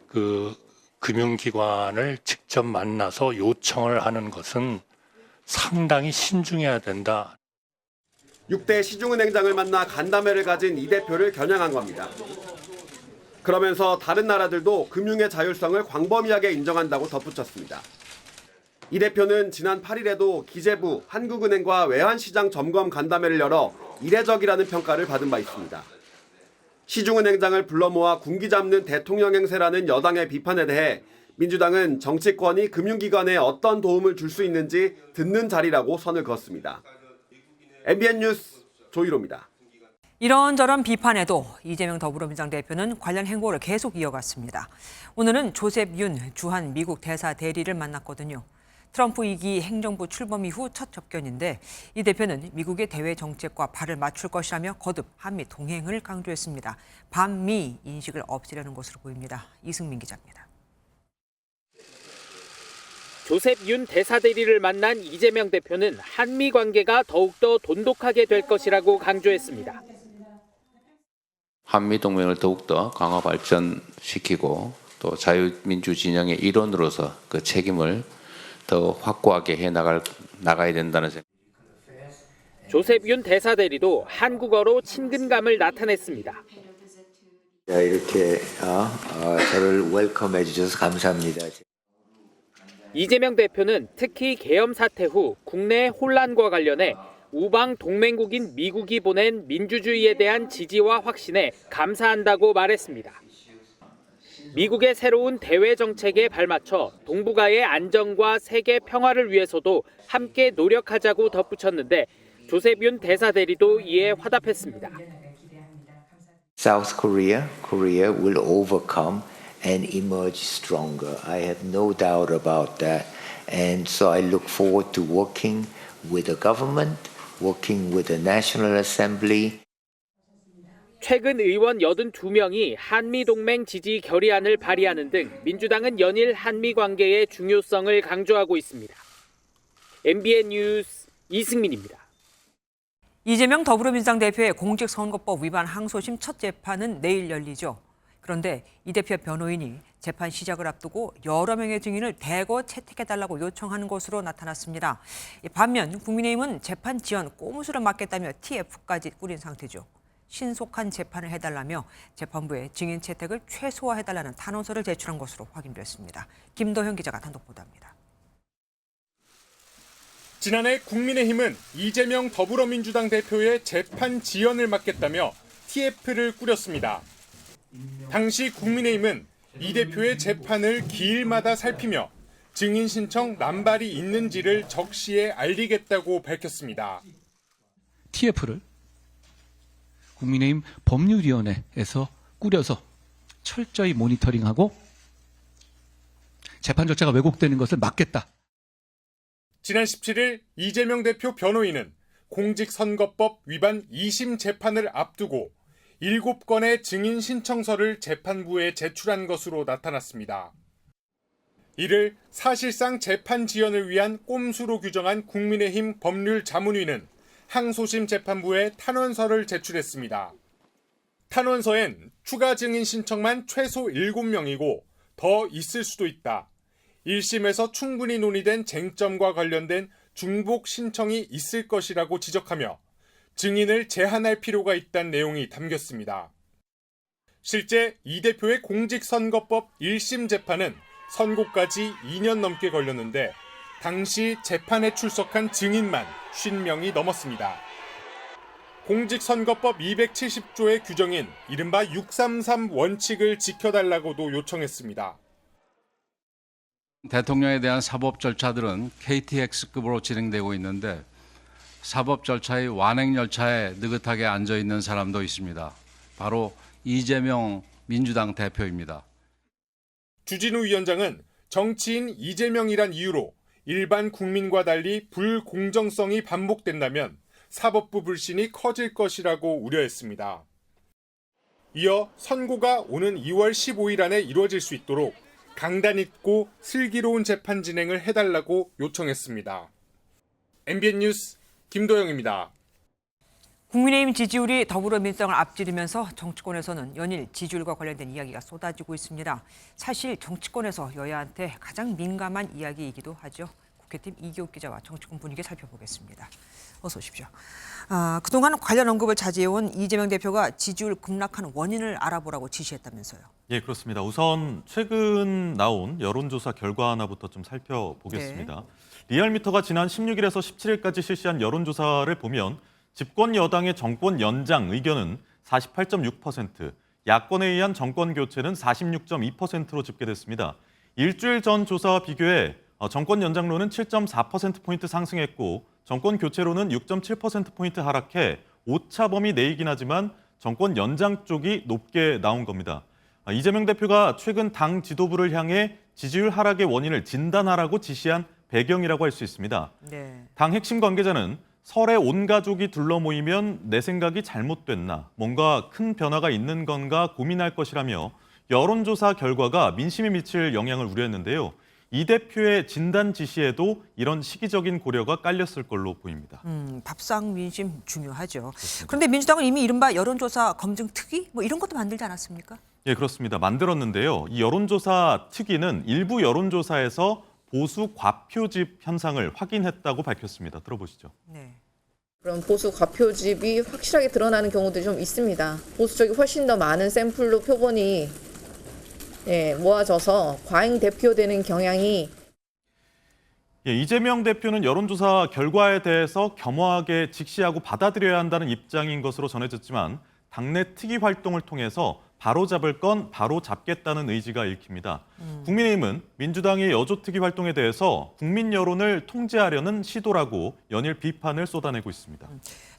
그 금융기관을 직접 만나서 요청을 하는 것은 상당히 신중해야 된다. 6대 시중은행장을 만나 간담회를 가진 이 대표를 겨냥한 겁니다. 그러면서 다른 나라들도 금융의 자율성을 광범위하게 인정한다고 덧붙였습니다. 이 대표는 지난 8일에도 기재부, 한국은행과 외환시장 점검 간담회를 열어 이례적이라는 평가를 받은 바 있습니다. 시중은행장을 불러 모아 군기 잡는 대통령 행세라는 여당의 비판에 대해 민주당은 정치권이 금융기관에 어떤 도움을 줄 수 있는지 듣는 자리라고 선을 그었습니다. MBN 뉴스 조희로입니다. 이런저런 비판에도 이재명 더불어민주당 대표는 관련 행보를 계속 이어갔습니다. 오늘은 조셉 윤 주한 미국 대사 대리를 만났거든요. 트럼프 2기 행정부 출범 이후 첫 접견인데 이 대표는 미국의 대외 정책과 발을 맞출 것이라며 거듭 한미 동행을 강조했습니다. 반미 인식을 없애려는 것으로 보입니다. 이승민 기자입니다. 조셉 윤 대사 대리를 만난 이재명 대표는 한미 관계가 더욱더 돈독하게 될 것이라고 강조했습니다. 한미 동맹을 더욱더 강화 발전시키고 또 자유민주 진영의 일원으로서 그 책임을 더 확고하게 나가야 된다는 생각. 조셉 윤 대사 대리도 한국어로 친근감을 나타냈습니다. 이렇게 저를 웰컴해 주셔서 감사합니다. 이재명 대표는 특히 계엄 사태 후 국내 혼란과 관련해 우방 동맹국인 미국이 보낸 민주주의에 대한 지지와 확신에 감사한다고 말했습니다. 미국의 새로운 대외 정책에 발맞춰 동북아의 안정과 세계 평화를 위해서도 함께 노력하자고 덧붙였는데 조셉 윤 대사 대리도 이에 화답했습니다. South Korea will overcome and emerge stronger. I have no doubt about that. And so I look forward to working with the government, working with the National Assembly. 최근 의원 82명이 한미동맹 지지 결의안을 발의하는 등 민주당은 연일 한미 관계의 중요성을 강조하고 있습니다. MBN 뉴스 이승민입니다. 이재명 더불어민주당 대표의 공직선거법 위반 항소심 첫 재판은 내일 열리죠. 그런데 이 대표 변호인이 재판 시작을 앞두고 여러 명의 증인을 대거 채택해달라고 요청하는 것으로 나타났습니다. 반면 국민의힘은 재판 지연 꼼수를 막겠다며 TF까지 꾸린 상태죠. 신속한 재판을 해달라며 재판부에 증인 채택을 최소화해달라는 탄원서를 제출한 것으로 확인됐습니다. 김도현 기자가 단독 보도합니다. 지난해 국민의힘은 이재명 더불어민주당 대표의 재판 지연을 막겠다며 TF를 꾸렸습니다. 당시 국민의힘은 이 대표의 재판을 기일마다 살피며 증인 신청 남발이 있는지를 적시에 알리겠다고 밝혔습니다. TF를 국민의힘 법률위원회에서 꾸려서 철저히 모니터링하고 재판 절차가 왜곡되는 것을 막겠다. 지난 17일 이재명 대표 변호인은 공직선거법 위반 2심 재판을 앞두고 7건의 증인 신청서를 재판부에 제출한 것으로 나타났습니다. 이를 사실상 재판 지연을 위한 꼼수로 규정한 국민의힘 법률자문위는 항소심 재판부에 탄원서를 제출했습니다. 탄원서엔 추가 증인 신청만 최소 7명이고 더 있을 수도 있다. 1심에서 충분히 논의된 쟁점과 관련된 중복 신청이 있을 것이라고 지적하며 증인을 제한할 필요가 있다는 내용이 담겼습니다. 실제 이 대표의 공직선거법 1심 재판은 선고까지 2년 넘게 걸렸는데 당시 재판에 출석한 증인만 50명이 넘었습니다. 공직선거법 270조의 규정인 이른바 633 원칙을 지켜달라고도 요청했습니다. 대통령에 대한 사법 절차들은 KTX급으로 진행되고 있는데 사법 절차의 완행 열차에 느긋하게 앉아 있는 사람도 있습니다. 바로 이재명 민주당 대표입니다. 주진우 위원장은 정치인 이재명이란 이유로 일반 국민과 달리 불공정성이 반복된다면 사법부 불신이 커질 것이라고 우려했습니다. 이어 선고가 오는 2월 15일 안에 이루어질 수 있도록 강단 있고 슬기로운 재판 진행을 해달라고 요청했습니다. MBN 뉴스 김도영입니다. 국민의힘 지지율이 더불어민주당을 앞지르면서 정치권에서는 연일 지지율과 관련된 이야기가 쏟아지고 있습니다. 사실 정치권에서 여야한테 가장 민감한 이야기이기도 하죠. 국회팀 이기옥 기자와 정치권 분위기 살펴보겠습니다. 어서 오십시오. 그동안 관련 언급을 자제해온 이재명 대표가 지지율 급락하는 원인을 알아보라고 지시했다면서요. 예, 그렇습니다. 우선 최근 나온 여론조사 결과 하나부터 좀 살펴보겠습니다. 네. 리얼미터가 지난 16일에서 17일까지 실시한 여론조사를 보면 집권 여당의 정권 연장 의견은 48.6%, 야권에 의한 정권 교체는 46.2%로 집계됐습니다. 일주일 전 조사와 비교해 정권 연장론은 7.4%포인트 상승했고 정권 교체론은 6.7%포인트 하락해 오차 범위 내이긴 하지만 정권 연장 쪽이 높게 나온 겁니다. 이재명 대표가 최근 당 지도부를 향해 지지율 하락의 원인을 진단하라고 지시한 배경이라고 할 수 있습니다. 네. 당 핵심 관계자는 설에 온 가족이 둘러 모이면 내 생각이 잘못됐나, 뭔가 큰 변화가 있는 건가 고민할 것이라며 여론조사 결과가 민심에 미칠 영향을 우려했는데요. 이 대표의 진단 지시에도 이런 시기적인 고려가 깔렸을 걸로 보입니다. 밥상 민심 중요하죠. 그런데 민주당은 이미 이른바 여론조사 검증 특위 뭐 이런 것도 만들지 않았습니까? 예, 그렇습니다. 만들었는데요. 이 여론조사 특위는 일부 여론조사에서 보수 과표집 현상을 확인했다고 밝혔습니다. 들어보시죠. 네. 그런 보수 과표집이 확실하게 드러나는 경우들이 좀 있습니다. 보수 쪽이 훨씬 더 많은 샘플로 표본이 모아져서 과잉 대표되는 경향이. 이재명 대표는 여론조사 결과에 대해서 겸허하게 직시하고 받아들여야 한다는 입장인 것으로 전해졌지만 당내 특위 활동을 통해서 바로잡을 건 바로잡겠다는 의지가 읽힙니다. 국민의힘은 민주당의 여조특위 활동에 대해서 국민 여론을 통제하려는 시도라고 연일 비판을 쏟아내고 있습니다.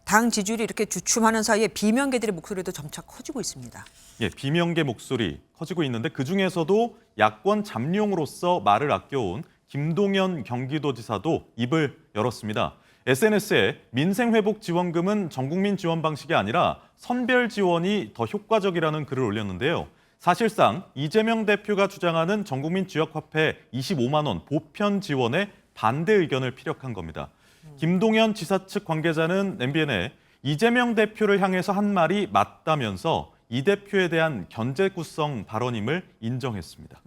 당 지지율이 이렇게 주춤하는 사이에 비명계들의 목소리도 점차 커지고 있습니다. 예, 비명계 목소리 커지고 있는데 그중에서도 야권 잠룡으로서 말을 아껴온 김동연 경기도지사도 입을 열었습니다. SNS에 민생회복 지원금은 전국민 지원 방식이 아니라 선별 지원이 더 효과적이라는 글을 올렸는데요. 사실상 이재명 대표가 주장하는 전국민 지역화폐 25만 원 보편 지원에 반대 의견을 피력한 겁니다. 김동연 지사 측 관계자는 MBN에 이재명 대표를 향해서 한 말이 맞다면서 이 대표에 대한 견제구성 발언임을 인정했습니다.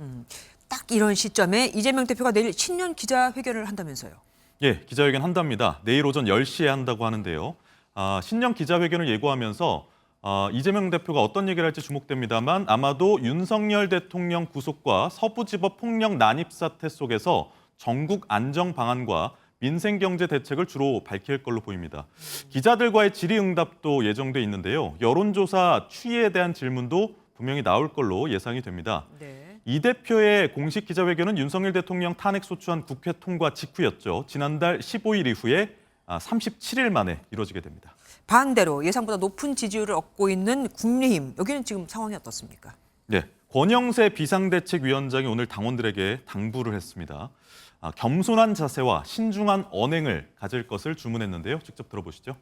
딱 이런 시점에 이재명 대표가 내일 신년 기자회견을 한다면서요. 예, 기자회견 한답니다. 내일 오전 10시에 한다고 하는데요. 신년 기자회견을 예고하면서 이재명 대표가 어떤 얘기를 할지 주목됩니다만 아마도 윤석열 대통령 구속과 서부지법 폭력 난입 사태 속에서 전국 안정 방안과 민생경제 대책을 주로 밝힐 걸로 보입니다. 기자들과의 질의응답도 예정돼 있는데요. 여론조사 추이에 대한 질문도 분명히 나올 걸로 예상이 됩니다. 네. 이 대표의 공식 기자회견은 윤석열 대통령 탄핵 소추안 국회 통과 직후였죠. 지난달 15일 이후에 37일 만에 이루어지게 됩니다. 반대로 예상보다 높은 지지율을 얻고 있는 국민의힘, 여기는 지금 상황이 어떻습니까? 네, 권영세 비상대책위원장이 오늘 당원들에게 당부를 했습니다. 겸손한 자세와 신중한 언행을 가질 것을 주문했는데요. 직접 들어보시죠.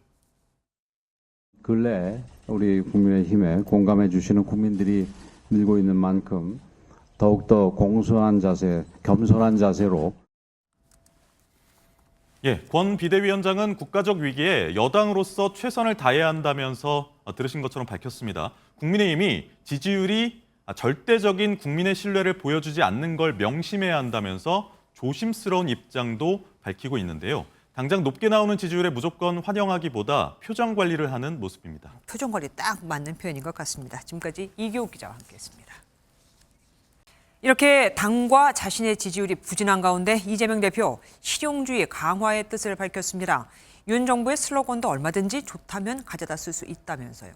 근래 우리 국민의힘에 공감해 주시는 국민들이 늘고 있는 만큼 더욱더 공손한 자세, 겸손한 자세로. 예, 권 비대위원장은 국가적 위기에 여당으로서 최선을 다해야 한다면서 들으신 것처럼 밝혔습니다. 국민의힘이 지지율이 절대적인 국민의 신뢰를 보여주지 않는 걸 명심해야 한다면서 조심스러운 입장도 밝히고 있는데요. 당장 높게 나오는 지지율에 무조건 환영하기보다 표정 관리를 하는 모습입니다. 표정 관리 딱 맞는 표현인 것 같습니다. 지금까지 이교욱 기자와 함께했습니다. 이렇게 당과 자신의 지지율이 부진한 가운데 이재명 대표 실용주의 강화의 뜻을 밝혔습니다. 윤 정부의 슬로건도 얼마든지 좋다면 가져다 쓸 수 있다면서요.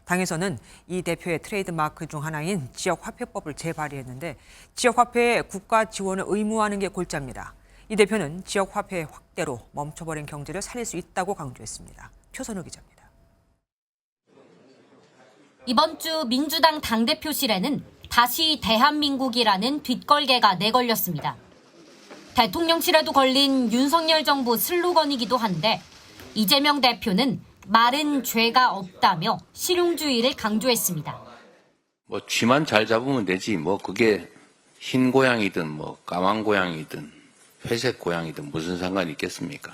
당에서는 이 대표의 트레이드마크 중 하나인 지역화폐법을 재발의했는데 지역화폐에 국가 지원을 의무화하는 게 골자입니다. 이 대표는 지역화폐 확대로 멈춰버린 경제를 살릴 수 있다고 강조했습니다. 표선우 기자입니다. 이번 주 민주당 당대표실에는 다시 대한민국이라는 뒷걸개가 내걸렸습니다. 대통령실에도 걸린 윤석열 정부 슬로건이기도 한데 이재명 대표는 말은 죄가 없다며 실용주의를 강조했습니다. 쥐만 잘 잡으면 되지. 그게 흰 고양이든 까만 고양이든 회색 고양이든 무슨 상관이 있겠습니까?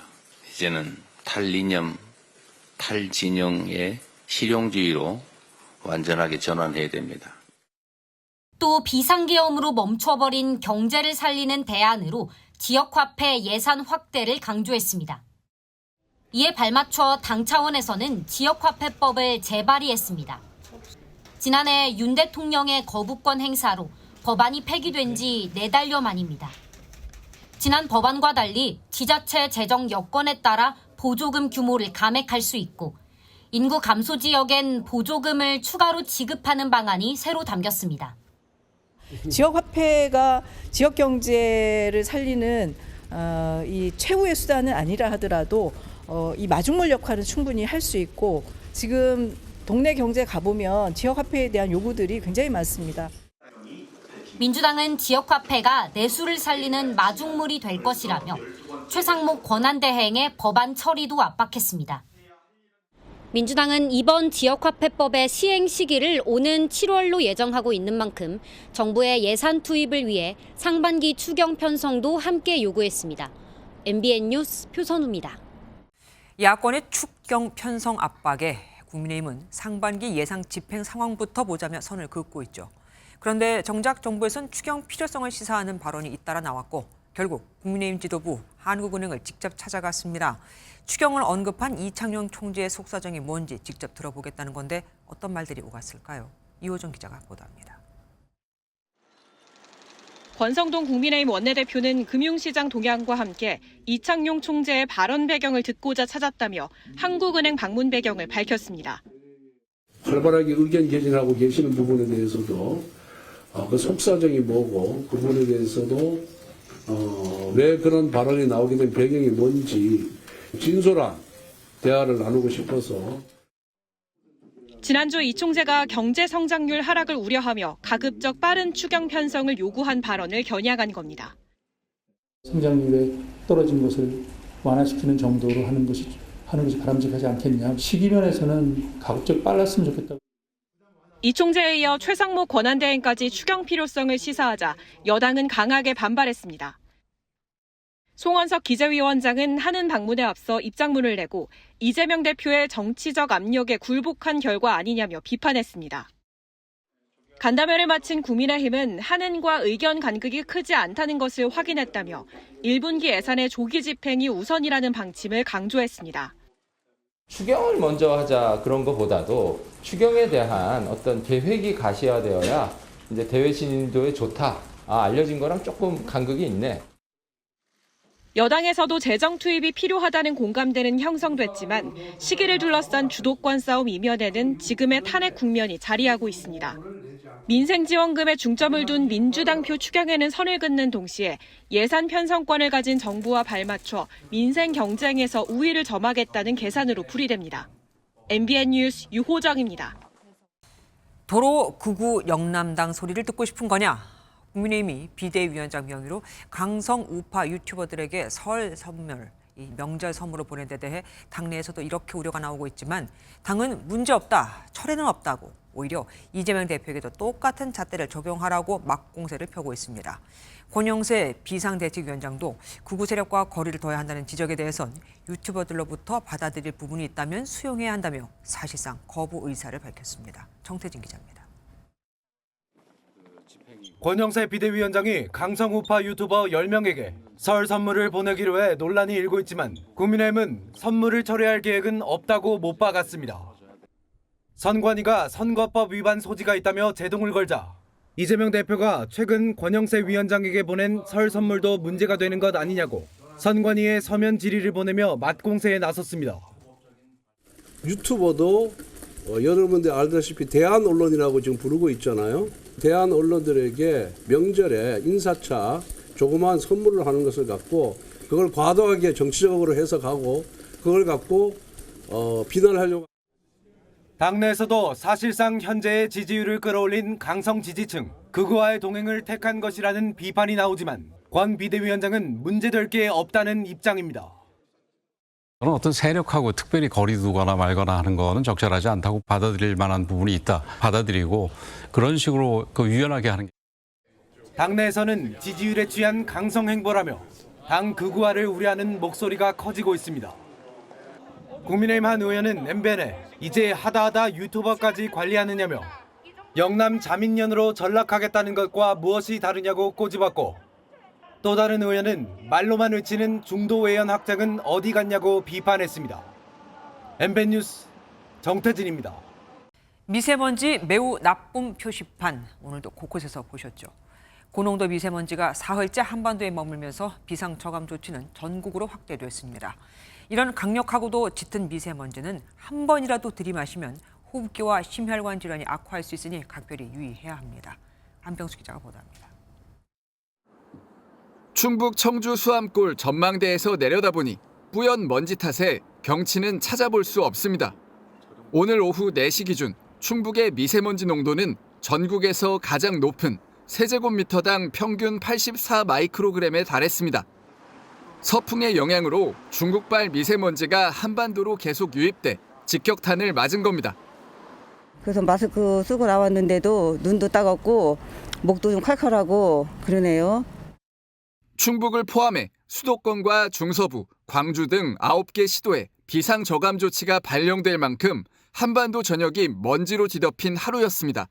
이제는 탈이념, 탈진영의 실용주의로 완전하게 전환해야 됩니다. 또 비상계엄으로 멈춰버린 경제를 살리는 대안으로 지역화폐 예산 확대를 강조했습니다. 이에 발맞춰 당 차원에서는 지역화폐법을 재발의했습니다. 지난해 윤 대통령의 거부권 행사로 법안이 폐기된 지 4달여 만입니다. 지난 법안과 달리 지자체 재정 여건에 따라 보조금 규모를 감액할 수 있고 인구 감소 지역엔 보조금을 추가로 지급하는 방안이 새로 담겼습니다. 지역화폐가 지역 경제를 살리는 이 최후의 수단은 아니라 하더라도 이 마중물 역할은 충분히 할 수 있고 지금 동네 경제 가보면 지역화폐에 대한 요구들이 굉장히 많습니다. 민주당은 지역화폐가 내수를 살리는 마중물이 될 것이라며 최상목 권한대행의 법안 처리도 압박했습니다. 민주당은 이번 지역화폐법의 시행 시기를 오는 7월로 예정하고 있는 만큼 정부의 예산 투입을 위해 상반기 추경 편성도 함께 요구했습니다. MBN 뉴스 표선우입니다. 야권의 추경 편성 압박에 국민의힘은 상반기 예상 집행 상황부터 보자며 선을 긋고 있죠. 그런데 정작 정부에선 추경 필요성을 시사하는 발언이 잇따라 나왔고 결국 국민의힘 지도부 한국은행을 직접 찾아갔습니다. 추경을 언급한 이창용 총재의 속사정이 뭔지 직접 들어보겠다는 건데 어떤 말들이 오갔을까요? 이호정 기자가 보도합니다. 권성동 국민의힘 원내대표는 금융시장 동향과 함께 이창용 총재의 발언 배경을 듣고자 찾았다며 한국은행 방문 배경을 밝혔습니다. 활발하게 의견 개진하고 계시는 부분에 대해서도 그 속사정이 뭐고 그 부분에 대해서도 왜 그런 발언이 나오게 된 배경이 뭔지 진솔한 대화를 나누고 싶어서. 지난주 이 총재가 경제 성장률 하락을 우려하며 가급적 빠른 추경 편성을 요구한 발언을 겨냥한 겁니다. 성장률에 떨어진 것을 완화시키는 정도로 하는 것이 바람직하지 않겠냐. 시기 면에서는 가급적 빨랐으면 좋겠다고. 이 총재에 이어 최상목 권한대행까지 추경 필요성을 시사하자 여당은 강하게 반발했습니다. 송원석 기재위원장은 하는 방문에 앞서 입장문을 내고 이재명 대표의 정치적 압력에 굴복한 결과 아니냐며 비판했습니다. 간담회를 마친 국민의힘은 한은과 의견 간극이 크지 않다는 것을 확인했다며 1분기 예산의 조기 집행이 우선이라는 방침을 강조했습니다. 추경을 먼저 하자 그런 것보다도 추경에 대한 어떤 계획이 가시화되어야 이제 대외 신인도에 좋다. 알려진 거랑 조금 간극이 있네. 여당에서도 재정 투입이 필요하다는 공감대는 형성됐지만 시기를 둘러싼 주도권 싸움 이면에는 지금의 탄핵 국면이 자리하고 있습니다. 민생지원금에 중점을 둔 민주당표 추경에는 선을 긋는 동시에 예산 편성권을 가진 정부와 발맞춰 민생 경쟁에서 우위를 점하겠다는 계산으로 풀이됩니다. MBN 뉴스 유호정입니다. 도로 극우 영남당 소리를 듣고 싶은 거냐? 국민의힘이 비대위원장 명의로 강성 우파 유튜버들에게 설 선물, 명절 선물을 보낸 데 대해 당내에서도 이렇게 우려가 나오고 있지만 당은 문제없다, 철회는 없다고 오히려 이재명 대표에게도 똑같은 잣대를 적용하라고 막공세를 펴고 있습니다. 권영세 비상대책위원장도 극우 세력과 거리를 둬야 한다는 지적에 대해선 유튜버들로부터 받아들일 부분이 있다면 수용해야 한다며 사실상 거부 의사를 밝혔습니다. 정태진 기자입니다. 권영세 비대위원장이 강성 우파 유튜버 10명에게 설 선물을 보내기로 해 논란이 일고 있지만 국민의힘은 선물을 철회할 계획은 없다고 못 박았습니다. 선관위가 선거법 위반 소지가 있다며 제동을 걸자 이재명 대표가 최근 권영세 위원장에게 보낸 설 선물도 문제가 되는 것 아니냐고 선관위에 서면 질의를 보내며 맞공세에 나섰습니다. 유튜버도 여러분들 알다시피 대한 언론이라고 지금 부르고 있잖아요. 대한 언론들에게 명절에 인사차 조그마한 선물을 하는 것을 갖고 그걸 과도하게 정치적으로 해석하고 그걸 갖고 비난하려고. 당내에서도 사실상 현재의 지지율을 끌어올린 강성 지지층, 극우와의 동행을 택한 것이라는 비판이 나오지만 권 비대위원장은 문제될 게 없다는 입장입니다. 저는 어떤 세력하고 특별히 거리 두거나 말거나 하는 거는 적절하지 않다고 받아들일 만한 부분이 있다. 받아들이고 그런 식으로 유연하게 하는 게. 당내에서는 지지율에 취한 강성 행보라며 당 극우화를 우려하는 목소리가 커지고 있습니다. 국민의힘 한 의원은 MBN에 이제 하다하다 유튜버까지 관리하느냐며 영남 자민련으로 전락하겠다는 것과 무엇이 다르냐고 꼬집었고 또 다른 의원은 말로만 외치는 중도 외연 확장은 어디 갔냐고 비판했습니다. MBN 뉴스 정태진입니다. 미세먼지 매우 나쁨 표시판 오늘도 곳곳에서 보셨죠. 고농도 미세먼지가 사흘째 한반도에 머물면서 비상저감 조치는 전국으로 확대됐습니다. 이런 강력하고도 짙은 미세먼지는 한 번이라도 들이마시면 호흡기와 심혈관 질환이 악화할 수 있으니 각별히 유의해야 합니다. 안병수 기자가 보도합니다. 충북 청주 수암골 전망대에서 내려다보니 뿌연 먼지 탓에 경치는 찾아볼 수 없습니다. 오늘 오후 4시 기준 충북의 미세먼지 농도는 전국에서 가장 높은 세제곱미터당 평균 84 마이크로그램에 달했습니다. 서풍의 영향으로 중국발 미세먼지가 한반도로 계속 유입돼 직격탄을 맞은 겁니다. 그래서 마스크 쓰고 나왔는데도 눈도 따갑고 목도 좀 칼칼하고 그러네요. 충북을 포함해 수도권과 중서부, 광주 등 9개 시도에 비상저감 조치가 발령될 만큼 한반도 전역이 먼지로 뒤덮인 하루였습니다.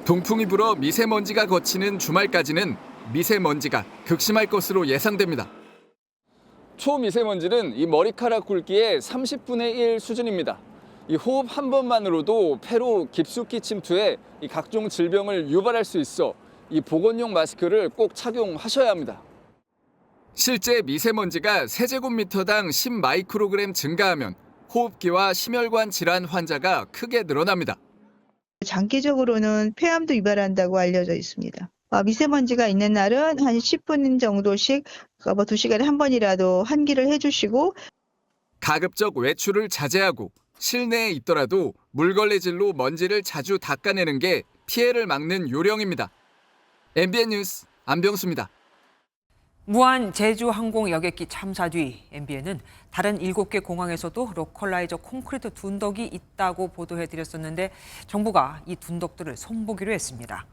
동풍이 불어 미세먼지가 걷히는 주말까지는 미세먼지가 극심할 것으로 예상됩니다. 초미세먼지는 이 머리카락 굵기의 30분의 1 수준입니다. 이 호흡 한 번만으로도 폐로 깊숙이 침투해 이 각종 질병을 유발할 수 있어 이 보건용 마스크를 꼭 착용하셔야 합니다. 실제 미세먼지가 세제곱미터당 10 마이크로그램 증가하면 호흡기와 심혈관 질환 환자가 크게 늘어납니다. 장기적으로는 폐암도 유발한다고 알려져 있습니다. 미세먼지가 있는 날은 한 10분 정도씩 2시간에 한 번이라도 환기를 해주시고 가급적 외출을 자제하고 실내에 있더라도 물걸레질로 먼지를 자주 닦아내는 게 피해를 막는 요령입니다. MBN 뉴스 안병수입니다. 무한 제주항공 여객기 참사 뒤 MBN은 다른 7개 공항에서도 로컬라이저 콘크리트 둔덕이 있다고 보도해드렸었는데 정부가 이 둔덕들을 손보기로 했습니다.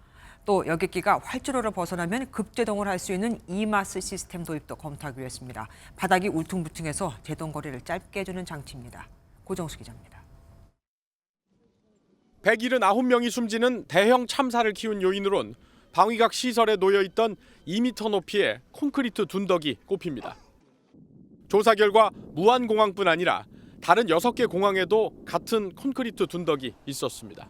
또 여객기가 활주로를 벗어나면 급제동을 할 수 있는 이마스 시스템 도입도 검토하기로 했습니다. 바닥이 울퉁불퉁해서 제동 거리를 짧게 해주는 장치입니다. 고정수 기자입니다. 179명이 숨지는 대형 참사를 키운 요인으론 방위각 시설에 놓여있던 2m 높이의 콘크리트 둔덕이 꼽힙니다. 조사 결과 무안공항뿐 아니라 다른 6개 공항에도 같은 콘크리트 둔덕이 있었습니다.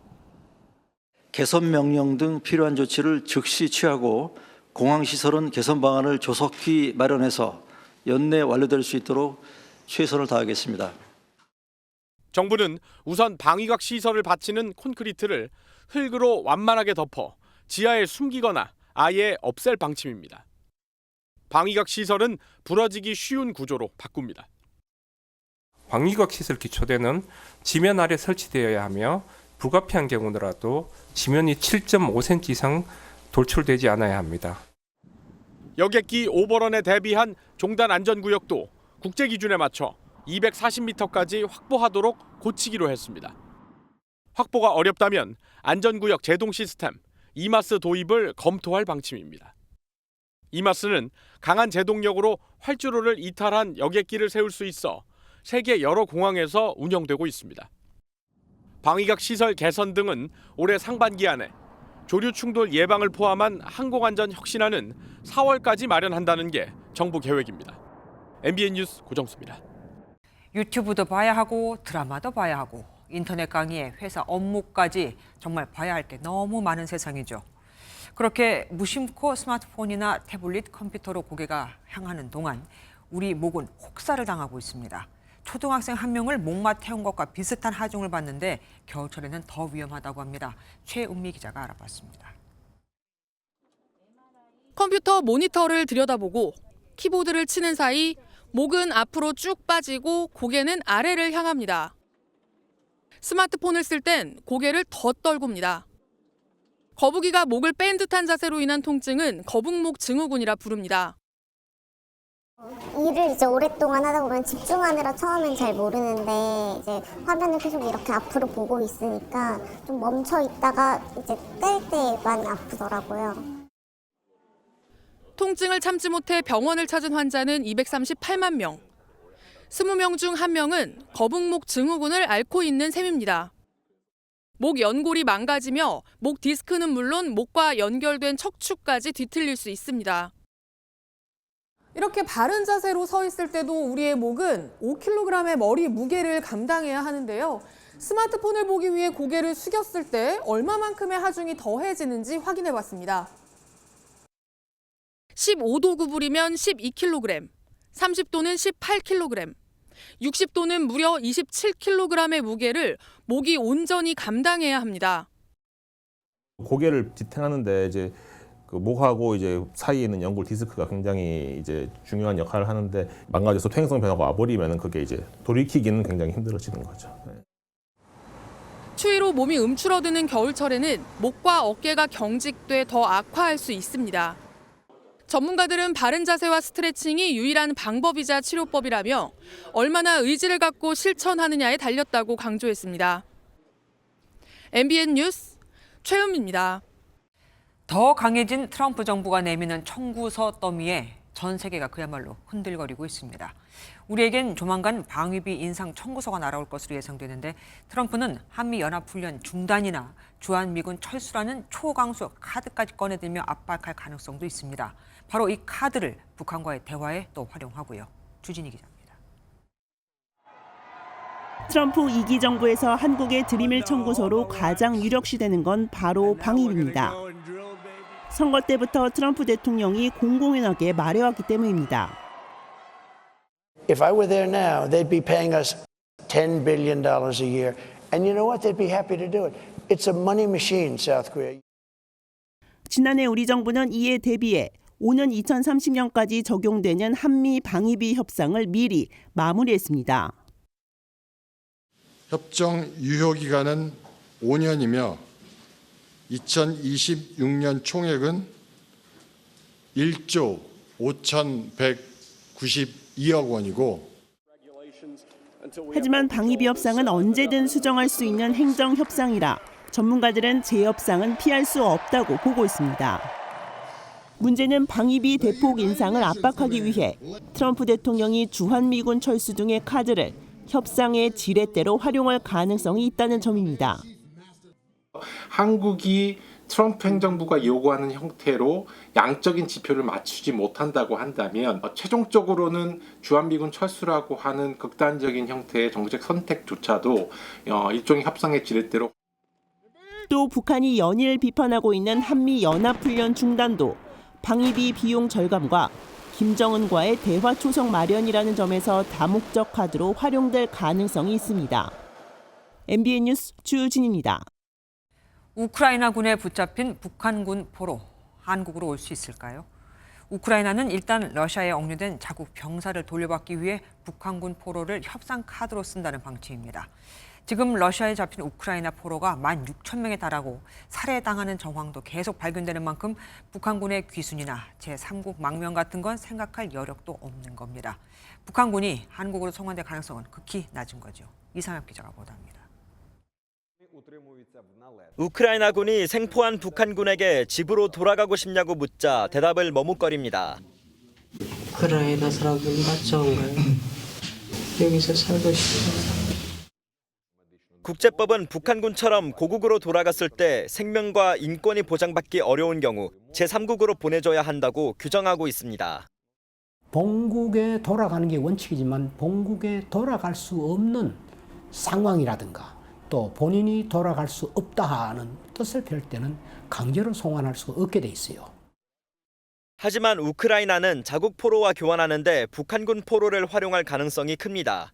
개선 명령 등 필요한 조치를 즉시 취하고 공항시설은 개선 방안을 조속히 마련해서 연내 완료될 수 있도록 최선을 다하겠습니다. 정부는 우선 방위각 시설을 받치는 콘크리트를 흙으로 완만하게 덮어 지하에 숨기거나 아예 없앨 방침입니다. 방위각 시설은 부러지기 쉬운 구조로 바꿉니다. 방위각 시설 기초대는 지면 아래 설치되어야 하며 불가피한 경우더라도 지면이 7.5cm 이상 돌출되지 않아야 합니다. 여객기 오버런에 대비한 종단 안전구역도 국제 기준에 맞춰 240m까지 확보하도록 고치기로 했습니다. 확보가 어렵다면 안전구역 제동 시스템 이마스 도입을 검토할 방침입니다. 이마스는 강한 제동력으로 활주로를 이탈한 여객기를 세울 수 있어 세계 여러 공항에서 운영되고 있습니다. 방위각 시설 개선 등은 올해 상반기 안에 조류 충돌 예방을 포함한 항공안전 혁신안은 4월까지 마련한다는 게 정부 계획입니다. MBN 뉴스 고정수입니다. 유튜브도 봐야 하고 드라마도 봐야 하고 인터넷 강의에 회사 업무까지 정말 봐야 할 게 너무 많은 세상이죠. 그렇게 무심코 스마트폰이나 태블릿 컴퓨터로 고개가 향하는 동안 우리 목은 혹사를 당하고 있습니다. 초등학생 한 명을 목마 태운 것과 비슷한 하중을 받는데 겨울철에는 더 위험하다고 합니다. 최은미 기자가 알아봤습니다. 컴퓨터 모니터를 들여다보고 키보드를 치는 사이 목은 앞으로 쭉 빠지고 고개는 아래를 향합니다. 스마트폰을 쓸 땐 고개를 더 떨굽니다. 거북이가 목을 뺀 듯한 자세로 인한 통증은 거북목 증후군이라 부릅니다. 일을 이제 오랫동안 하다 보면 집중하느라 처음엔 잘 모르는데 이제 화면을 계속 이렇게 앞으로 보고 있으니까 좀 멈춰 있다가 이제 뗄 때만 아프더라고요. 통증을 참지 못해 병원을 찾은 환자는 238만 명. 20명 중 1명은 거북목 증후군을 앓고 있는 셈입니다. 목 연골이 망가지며 목 디스크는 물론 목과 연결된 척추까지 뒤틀릴 수 있습니다. 이렇게 바른 자세로 서 있을 때도 우리의 목은 5kg의 머리 무게를 감당해야 하는데요. 스마트폰을 보기 위해 고개를 숙였을 때 얼마만큼의 하중이 더해지는지 확인해 봤습니다. 15도 구부리면 12kg, 30도는 18kg, 60도는 무려 27kg의 무게를 목이 온전히 감당해야 합니다. 고개를 지탱하는데 이제 그 목하고 이제 사이에 있는 연골 디스크가 굉장히 이제 중요한 역할을 하는데 망가져서 퇴행성 변화가 와버리면 그게 이제 돌이키기는 굉장히 힘들어지는 거죠. 추위로 몸이 움츠러드는 겨울철에는 목과 어깨가 경직돼 더 악화할 수 있습니다. 전문가들은 바른 자세와 스트레칭이 유일한 방법이자 치료법이라며 얼마나 의지를 갖고 실천하느냐에 달렸다고 강조했습니다. MBN 뉴스 최은미입니다. 더 강해진 트럼프 정부가 내미는 청구서 더미에 전 세계가 그야말로 흔들거리고 있습니다. 우리에겐 조만간 방위비 인상 청구서가 날아올 것으로 예상되는데 트럼프는 한미연합훈련 중단이나 주한미군 철수라는 초강수 카드까지 꺼내들며 압박할 가능성도 있습니다. 바로 이 카드를 북한과의 대화에 또 활용하고요. 주진희 기자입니다. 트럼프 2기 정부에서 한국에 들이밀 청구서로 가장 유력시되는 건 바로 방위비입니다. 선거 때부터 트럼프 대통령이 공공연하게 말해왔기 때문입니다. If I were there now, they'd be paying us $10 billion a year. And you know what? They'd be happy to do it. It's a money machine, South Korea. 지난해 우리 정부는 이에 대비해 오는 2030년까지 적용되는 한미 방위비 협상을 미리 마무리했습니다. 협정 유효 기간은 5년이며 2026년 총액은 1조 5,192억 원이고 하지만 방위비 협상은 언제든 수정할 수 있는 행정 협상이라 전문가들은 재협상은 피할 수 없다고 보고 있습니다. 문제는 방위비 대폭 인상을 압박하기 위해 트럼프 대통령이 주한미군 철수 등의 카드를 협상의 지렛대로 활용할 가능성이 있다는 점입니다. 한국이 트럼프 행정부가 요구하는 형태로 양적인 지표를 맞추지 못한다고 한다면 최종적으로는 주한미군 철수라고 하는 극단적인 형태의 정책 선택조차도 일종의 협상의 지렛대로. 또 북한이 연일 비판하고 있는 한미연합훈련 중단도 방위비 비용 절감과 김정은과의 대화 초석 마련이라는 점에서 다목적 카드로 활용될 가능성이 있습니다. MBN 뉴스 주진입니다. 우크라이나군에 붙잡힌 북한군 포로, 한국으로 올 수 있을까요? 우크라이나는 일단 러시아에 억류된 자국 병사를 돌려받기 위해 북한군 포로를 협상 카드로 쓴다는 방침입니다. 지금 러시아에 잡힌 우크라이나 포로가 16,000명에 달하고 살해당하는 정황도 계속 발견되는 만큼 북한군의 귀순이나 제3국 망명 같은 건 생각할 여력도 없는 겁니다. 북한군이 한국으로 송환될 가능성은 극히 낮은 거죠. 이상엽 기자가 보도합니다. 우크라이나군이 생포한 북한군에게 집으로 돌아가고 싶냐고 묻자 대답을 머뭇거립니다. 우크라이나 사람들과 좋은가요? 여기서 살고 싶어요. 국제법은 북한군처럼 고국으로 돌아갔을 때 생명과 인권이 보장받기 어려운 경우 제3국으로 보내줘야 한다고 규정하고 있습니다. 본국에 돌아가는 게 원칙이지만 본국에 돌아갈 수 없는 상황이라든가 또 본인이 돌아갈 수 없다 하는 뜻을 펼 때는 강제로 송환할 수가 없게 돼 있어요. 하지만 우크라이나는 자국 포로와 교환하는데 북한군 포로를 활용할 가능성이 큽니다.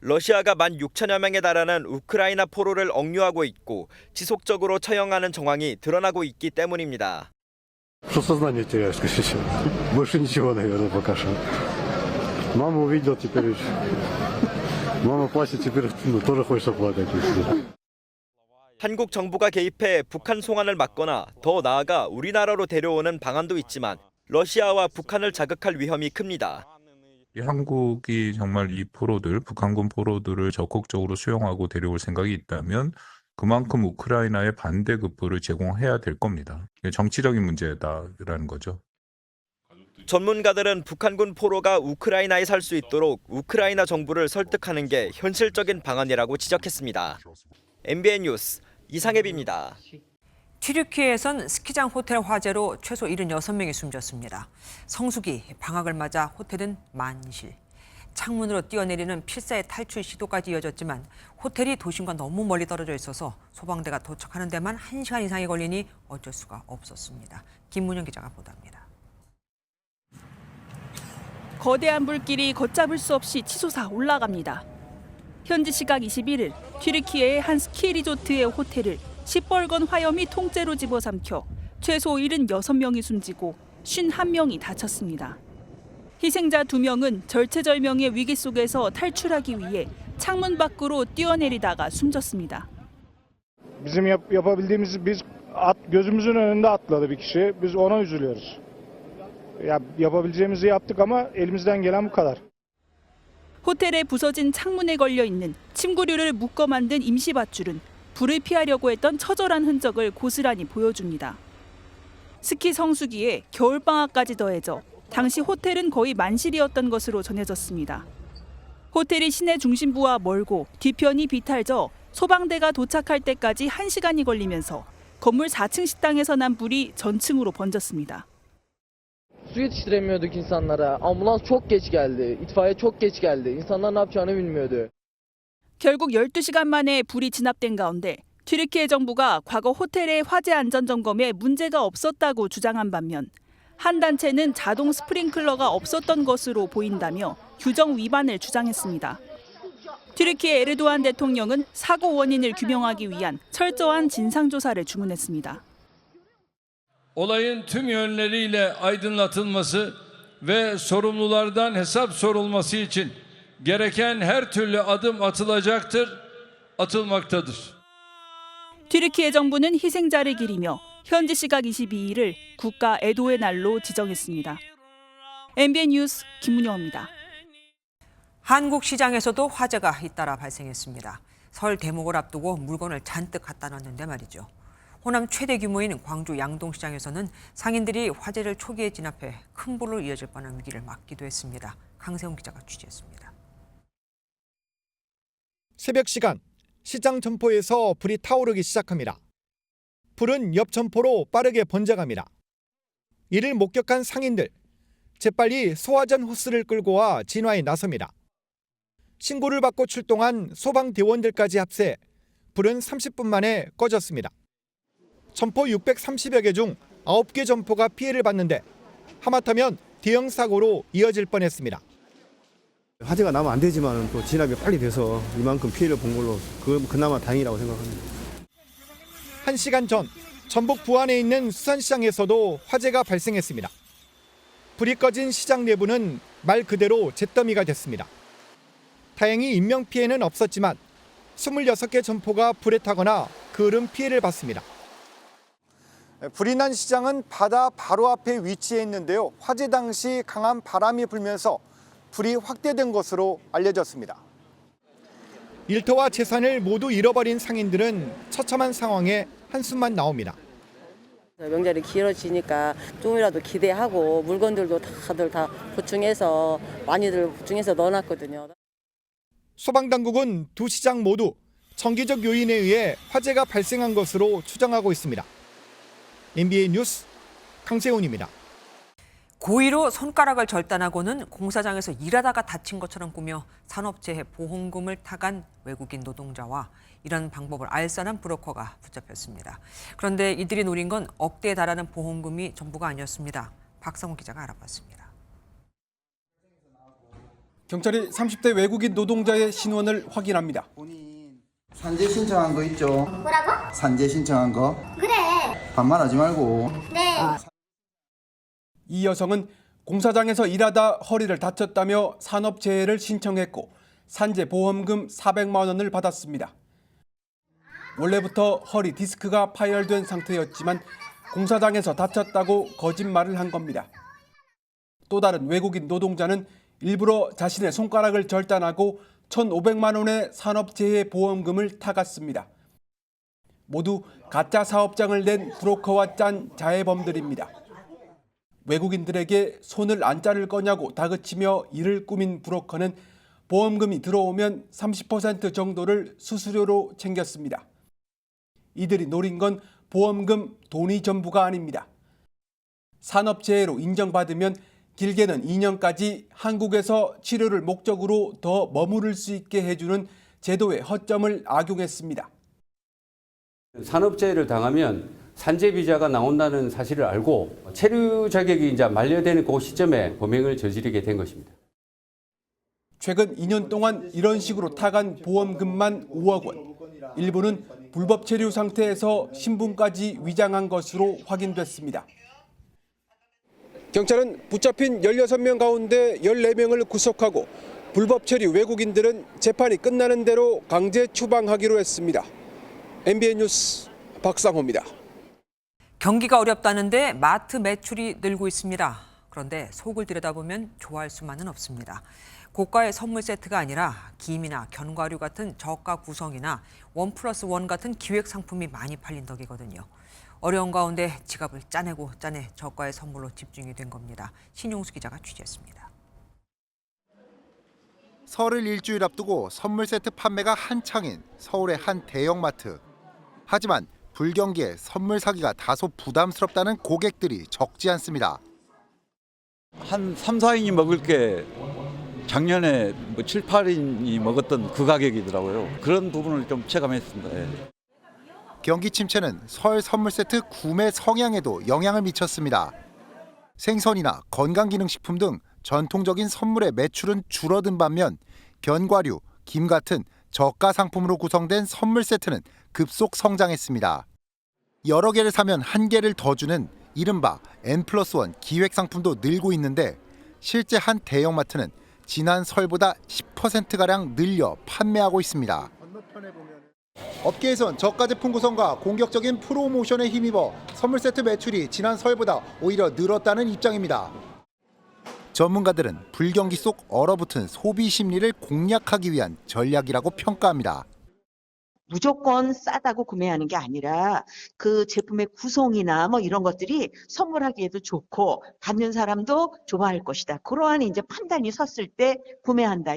러시아가 16,000여 명에 달하는 우크라이나 포로를 억류하고 있고 지속적으로 처형하는 정황이 드러나고 있기 때문입니다. Сознание теряешь, конечно. Больше ничего, наверное, пока что. Маму увидел теперь. Мама плачет теперь, тоже хочется плакать. 한국 정부가 개입해 북한 송환을 막거나 더 나아가 우리나라로 데려오는 방안도 있지만 러시아와 북한을 자극할 위험이 큽니다. 한국이 정말 이 포로들, 북한군 포로들을 적극적으로 수용하고 데려올 생각이 있다면 그만큼 우크라이나에 반대급부를 제공해야 될 겁니다. 정치적인 문제다라는 거죠. 전문가들은 북한군 포로가 우크라이나에 살 수 있도록 우크라이나 정부를 설득하는 게 현실적인 방안이라고 지적했습니다. MBN 뉴스 이상엽입니다. 튀르키예에선 스키장 호텔 화재로 최소 76명이 숨졌습니다. 성수기 방학을 맞아 호텔은 만실. 창문으로 뛰어내리는 필사의 탈출 시도까지 이어졌지만 호텔이 도심과 너무 멀리 떨어져 있어서 소방대가 도착하는 데만 1시간 이상이 걸리니 어쩔 수가 없었습니다. 김문영 기자가 보도합니다. 거대한 불길이 걷잡을 수 없이 치솟아 올라갑니다. 현지 시각 21일 튀르키예의 한 스키 리조트의 호텔을 시뻘건 화염이 통째로 집어삼켜 최소 76명이 숨지고 51명이 다쳤습니다. 희생자 2명은 절체절명의 위기 속에서 탈출하기 위해 창문 밖으로 뛰어내리다가 숨졌습니다. Bizim yapabildiğimiz biz gözümüzün önünde atladı bir kişi. Biz ona üzülüyoruz. Ya yapabileceğimizi yaptık ama elimizden gelen bu kadar. 호텔에 부서진 창문에 걸려 있는 침구류를 묶어 만든 임시 밧줄은 불을 피하려고 했던 처절한 흔적을 고스란히 보여줍니다. 스키 성수기에 겨울방학까지 더해져 당시 호텔은 거의 만실이었던 것으로 전해졌습니다. 호텔이 시내 중심부와 멀고 뒤편이 비탈져 소방대가 도착할 때까지 1시간이 걸리면서 건물 4층 식당에서 난 불이 전층으로 번졌습니다. Su yetiştiremiyorduk insanlara. Ambulans çok geç geldi. İtfaiye çok geç geldi. İnsanlar ne yapacağını bilmiyordu. 결국 12시간 만에 불이 진압된 가운데 튀르키예 정부가 과거 호텔의 화재 안전 점검에 문제가 없었다고 주장한 반면 한 단체는 자동 스프링클러가 없었던 것으로 보인다며 규정 위반을 주장했습니다. 튀르키예 에르도안 대통령은 사고 원인을 규명하기 위한 철저한 진상조사를 주문했습니다. Olayın tüm yönleriyle aydınlatılması ve sorumlulardan hesap sorulması için gereken her türlü adım atılmaktadır. 튀르키예 정부는 희생자를 기리며 현지 시각 22일을 국가 애도의 날로 지정했습니다. MBN 뉴스 김문영입니다. 한국 시장에서도 화재가 잇따라 발생했습니다. 설 대목을 앞두고 물건을 잔뜩 갖다 놨는데 말이죠. 호남 최대 규모인 광주 양동시장에서는 상인들이 화재를 초기에 진압해 큰 불로 이어질 뻔한 위기를 막기도 했습니다. 강세훈 기자가 취재했습니다. 새벽 시간 시장 점포에서 불이 타오르기 시작합니다. 불은 옆 점포로 빠르게 번져갑니다. 이를 목격한 상인들, 재빨리 소화전 호스를 끌고 와 진화에 나섭니다. 신고를 받고 출동한 소방대원들까지 합세 불은 30분 만에 꺼졌습니다. 점포 630여 개 중 9개 점포가 피해를 봤는데 하마터면 대형 사고로 이어질 뻔했습니다. 화재가 나면 안 되지만 또 진압이 빨리 돼서 이만큼 피해를 본 걸로 그나마 다행이라고 생각합니다. 1시간 전 전북 부안에 있는 수산시장에서도 화재가 발생했습니다. 불이 꺼진 시장 내부는 말 그대로 잿더미가 됐습니다. 다행히 인명피해는 없었지만 26개 점포가 불에 타거나 그을은 피해를 봤습니다. 불이 난 시장은 바다 바로 앞에 위치해 있는데요. 화재 당시 강한 바람이 불면서 불이 확대된 것으로 알려졌습니다. 일터와 재산을 모두 잃어버린 상인들은 처참한 상황에 한숨만 나옵니다. 명절이 길어지니까 조금이라도 기대하고 물건들도 다들 다 보충해서 많이들 보충해서 넣어놨거든요. 소방당국은 두 시장 모두 정기적 요인에 의해 화재가 발생한 것으로 추정하고 있습니다. MBN 뉴스 강세훈입니다. 고의로 손가락을 절단하고는 공사장에서 일하다가 다친 것처럼 꾸며 산업재해 보험금을 타간 외국인 노동자와 이런 방법을 알선한 브로커가 붙잡혔습니다. 그런데 이들이 노린 건 억대에 달하는 보험금이 전부가 아니었습니다. 박성우 기자가 알아봤습니다. 경찰이 30대 외국인 노동자의 신원을 확인합니다. 산재 신청한 거 있죠? 뭐라고? 산재 신청한 거? 그래. 반말하지 말고. 네. 이 여성은 공사장에서 일하다 허리를 다쳤다며 산업재해를 신청했고 산재 보험금 400만 원을 받았습니다. 원래부터 허리 디스크가 파열된 상태였지만 공사장에서 다쳤다고 거짓말을 한 겁니다. 또 다른 외국인 노동자는 일부러 자신의 손가락을 절단하고 1,500만 원의 산업재해 보험금을 타갔습니다. 모두 가짜 사업장을 낸 브로커와 짠 자해범들입니다. 외국인들에게 손을 안 자를 거냐고 다그치며 일을 꾸민 브로커는 보험금이 들어오면 30% 정도를 수수료로 챙겼습니다. 이들이 노린 건 보험금 돈이 전부가 아닙니다. 산업재해로 인정받으면 길게는 2년까지 한국에서 치료를 목적으로 더 머무를 수 있게 해주는 제도의 허점을 악용했습니다. 산업재해를 당하면 산재비자가 나온다는 사실을 알고 체류 자격이 이제 만료되는 그 시점에 범행을 저지르게 된 것입니다. 최근 2년 동안 이런 식으로 타간 보험금만 5억 원, 일부는 불법 체류 상태에서 신분까지 위장한 것으로 확인됐습니다. 경찰은 붙잡힌 16명 가운데 14명을 구속하고 불법 체류 외국인들은 재판이 끝나는 대로 강제 추방하기로 했습니다. MBN 뉴스 박상호입니다. 경기가 어렵다는데 마트 매출이 늘고 있습니다. 그런데 속을 들여다보면 좋아할 수만은 없습니다. 고가의 선물 세트가 아니라 김이나 견과류 같은 저가 구성이나 1+1 같은 기획 상품이 많이 팔린 덕이거든요. 어려운 가운데 지갑을 짜내고 짜내 저가의 선물로 집중이 된 겁니다. 신용수 기자가 취재했습니다. 설을 일주일 앞두고 선물 세트 판매가 한창인 서울의 한 대형마트. 하지만 불경기에 선물 사기가 다소 부담스럽다는 고객들이 적지 않습니다. 한 3, 4인이 먹을 게 작년에 7, 8인이 먹었던 그 가격이더라고요. 그런 부분을 좀 체감했습니다. 예. 경기 침체는 설 선물 세트 구매 성향에도 영향을 미쳤습니다. 생선이나 건강기능식품 등 전통적인 선물의 매출은 줄어든 반면 견과류, 김 같은 저가 상품으로 구성된 선물 세트는 급속 성장했습니다. 여러 개를 사면 한 개를 더 주는 이른바 N+1 기획 상품도 늘고 있는데 실제 한 대형마트는 지난 설보다 10%가량 늘려 판매하고 있습니다. 업계에선 저가 제품 구성과 공격적인 프로모션에 힘입어 선물 세트 매출이 지난 설보다 오히려 늘었다는 입장입니다. 전문가들은 불경기 속 얼어붙은 소비 심리를 공략하기 위한 전략이라고 평가합니다. 무조건 싸다고 구매하는 게 아니라 그 제품의 구성이나 뭐 이런 것들이 선물하기에도 좋고 받는 사람도 좋아할 것이다. 그러한 이제 판단이 섰을 때 구매한다.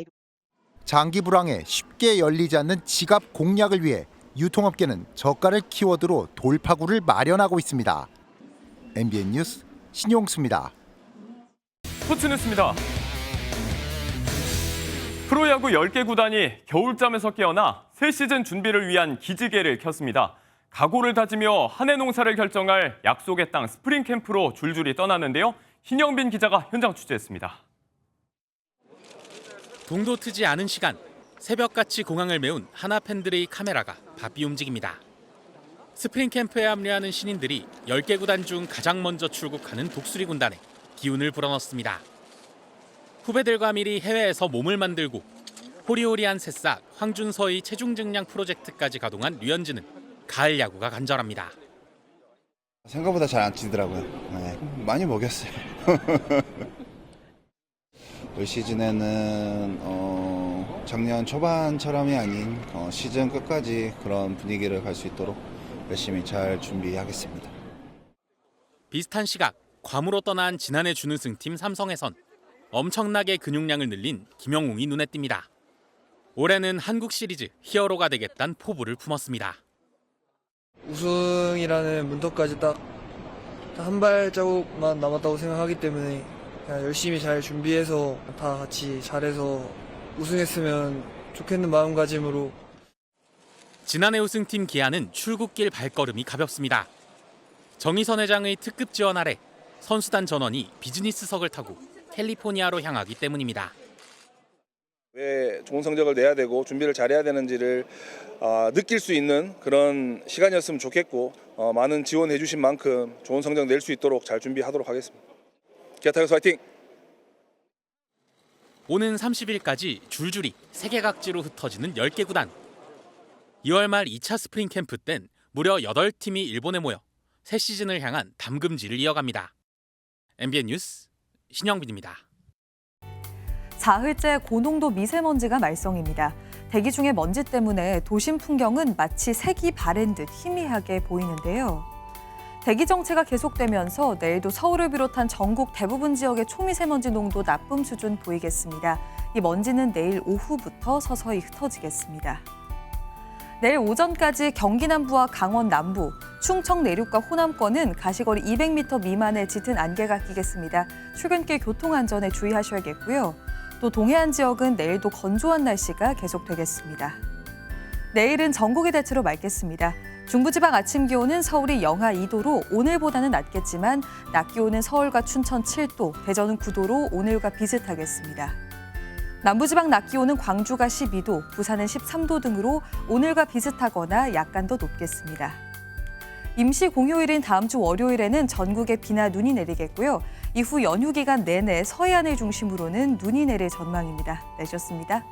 장기 불황에 쉽게 열리지 않는 지갑 공략을 위해 유통업계는 저가를 키워드로 돌파구를 마련하고 있습니다. MBN 뉴스 신용수입니다. 스포츠 뉴스입니다. 프로야구 10개 구단이 겨울잠에서 깨어나 새 시즌 준비를 위한 기지개를 켰습니다. 각오를 다지며 한 해 농사를 결정할 약속의 땅 스프링 캠프로 줄줄이 떠났는데요. 신영빈 기자가 현장 취재했습니다. 동도 트지 않은 시간, 새벽같이 공항을 메운 하나 팬들의 카메라가 바삐 움직입니다. 스프링 캠프에 합류하는 신인들이 10개 구단 중 가장 먼저 출국하는 독수리 군단에 기운을 불어넣습니다. 후배들과 미리 해외에서 몸을 만들고 호리호리한 새싹 황준서의 체중 증량 프로젝트까지 가동한 류현진은 가을 야구가 간절합니다. 생각보다 잘 안 찌더라고요. 네, 많이 먹였어요. 올 시즌에는 작년 초반처럼이 아닌 시즌 끝까지 그런 분위기를 갈 수 있도록 열심히 잘 준비하겠습니다. 비슷한 시각 괌으로 떠난 지난해 준우승팀 삼성에선 엄청나게 근육량을 늘린 김영웅이 눈에 띕니다. 올해는 한국 시리즈 히어로가 되겠다는 포부를 품었습니다. 우승이라는 문턱까지 딱 한 발자국만 남았다고 생각하기 때문에 그냥 열심히 잘 준비해서 다 같이 잘해서 우승했으면 좋겠는 마음가짐으로. 지난해 우승팀 기아는 출국길 발걸음이 가볍습니다. 정의선 회장의 특급 지원 아래 선수단 전원이 비즈니스석을 타고 캘리포니아로 향하기 때문입니다. 왜 좋은 성적을 내야 되고 준비를 잘해야 되는지를 느낄 수 있는 그런 시간이었으면 좋겠고 많은 지원해 주신 만큼 좋은 성적 낼 수 있도록 잘 준비하도록 하겠습니다. 기아 타이거스 화이팅! 오는 30일까지 줄줄이 세계 각지로 흩어지는 10개 구단. 2월 말 2차 스프링 캠프 땐 무려 8팀이 일본에 모여 새 시즌을 향한 담금질을 이어갑니다. MBN 뉴스 신영빈입니다. 사흘째 고농도 미세먼지가 말썽입니다. 대기 중의 먼지 때문에 도심 풍경은 마치 색이 바랜 듯 희미하게 보이는데요. 대기 정체가 계속되면서 내일도 서울을 비롯한 전국 대부분 지역의 초미세먼지 농도 나쁨 수준 보이겠습니다. 이 먼지는 내일 오후부터 서서히 흩어지겠습니다. 내일 오전까지 경기 남부와 강원 남부, 충청 내륙과 호남권은 가시거리 200m 미만의 짙은 안개가 끼겠습니다. 출근길 교통안전에 주의하셔야겠고요. 또 동해안 지역은 내일도 건조한 날씨가 계속되겠습니다. 내일은 전국이 대체로 맑겠습니다. 중부지방 아침 기온은 서울이 영하 2도로 오늘보다는 낮겠지만 낮 기온은 서울과 춘천 7도, 대전은 9도로 오늘과 비슷하겠습니다. 남부지방 낮 기온은 광주가 12도, 부산은 13도 등으로 오늘과 비슷하거나 약간 더 높겠습니다. 임시 공휴일인 다음 주 월요일에는 전국에 비나 눈이 내리겠고요. 이후 연휴 기간 내내 서해안을 중심으로는 눈이 내릴 전망입니다. 내셨습니다.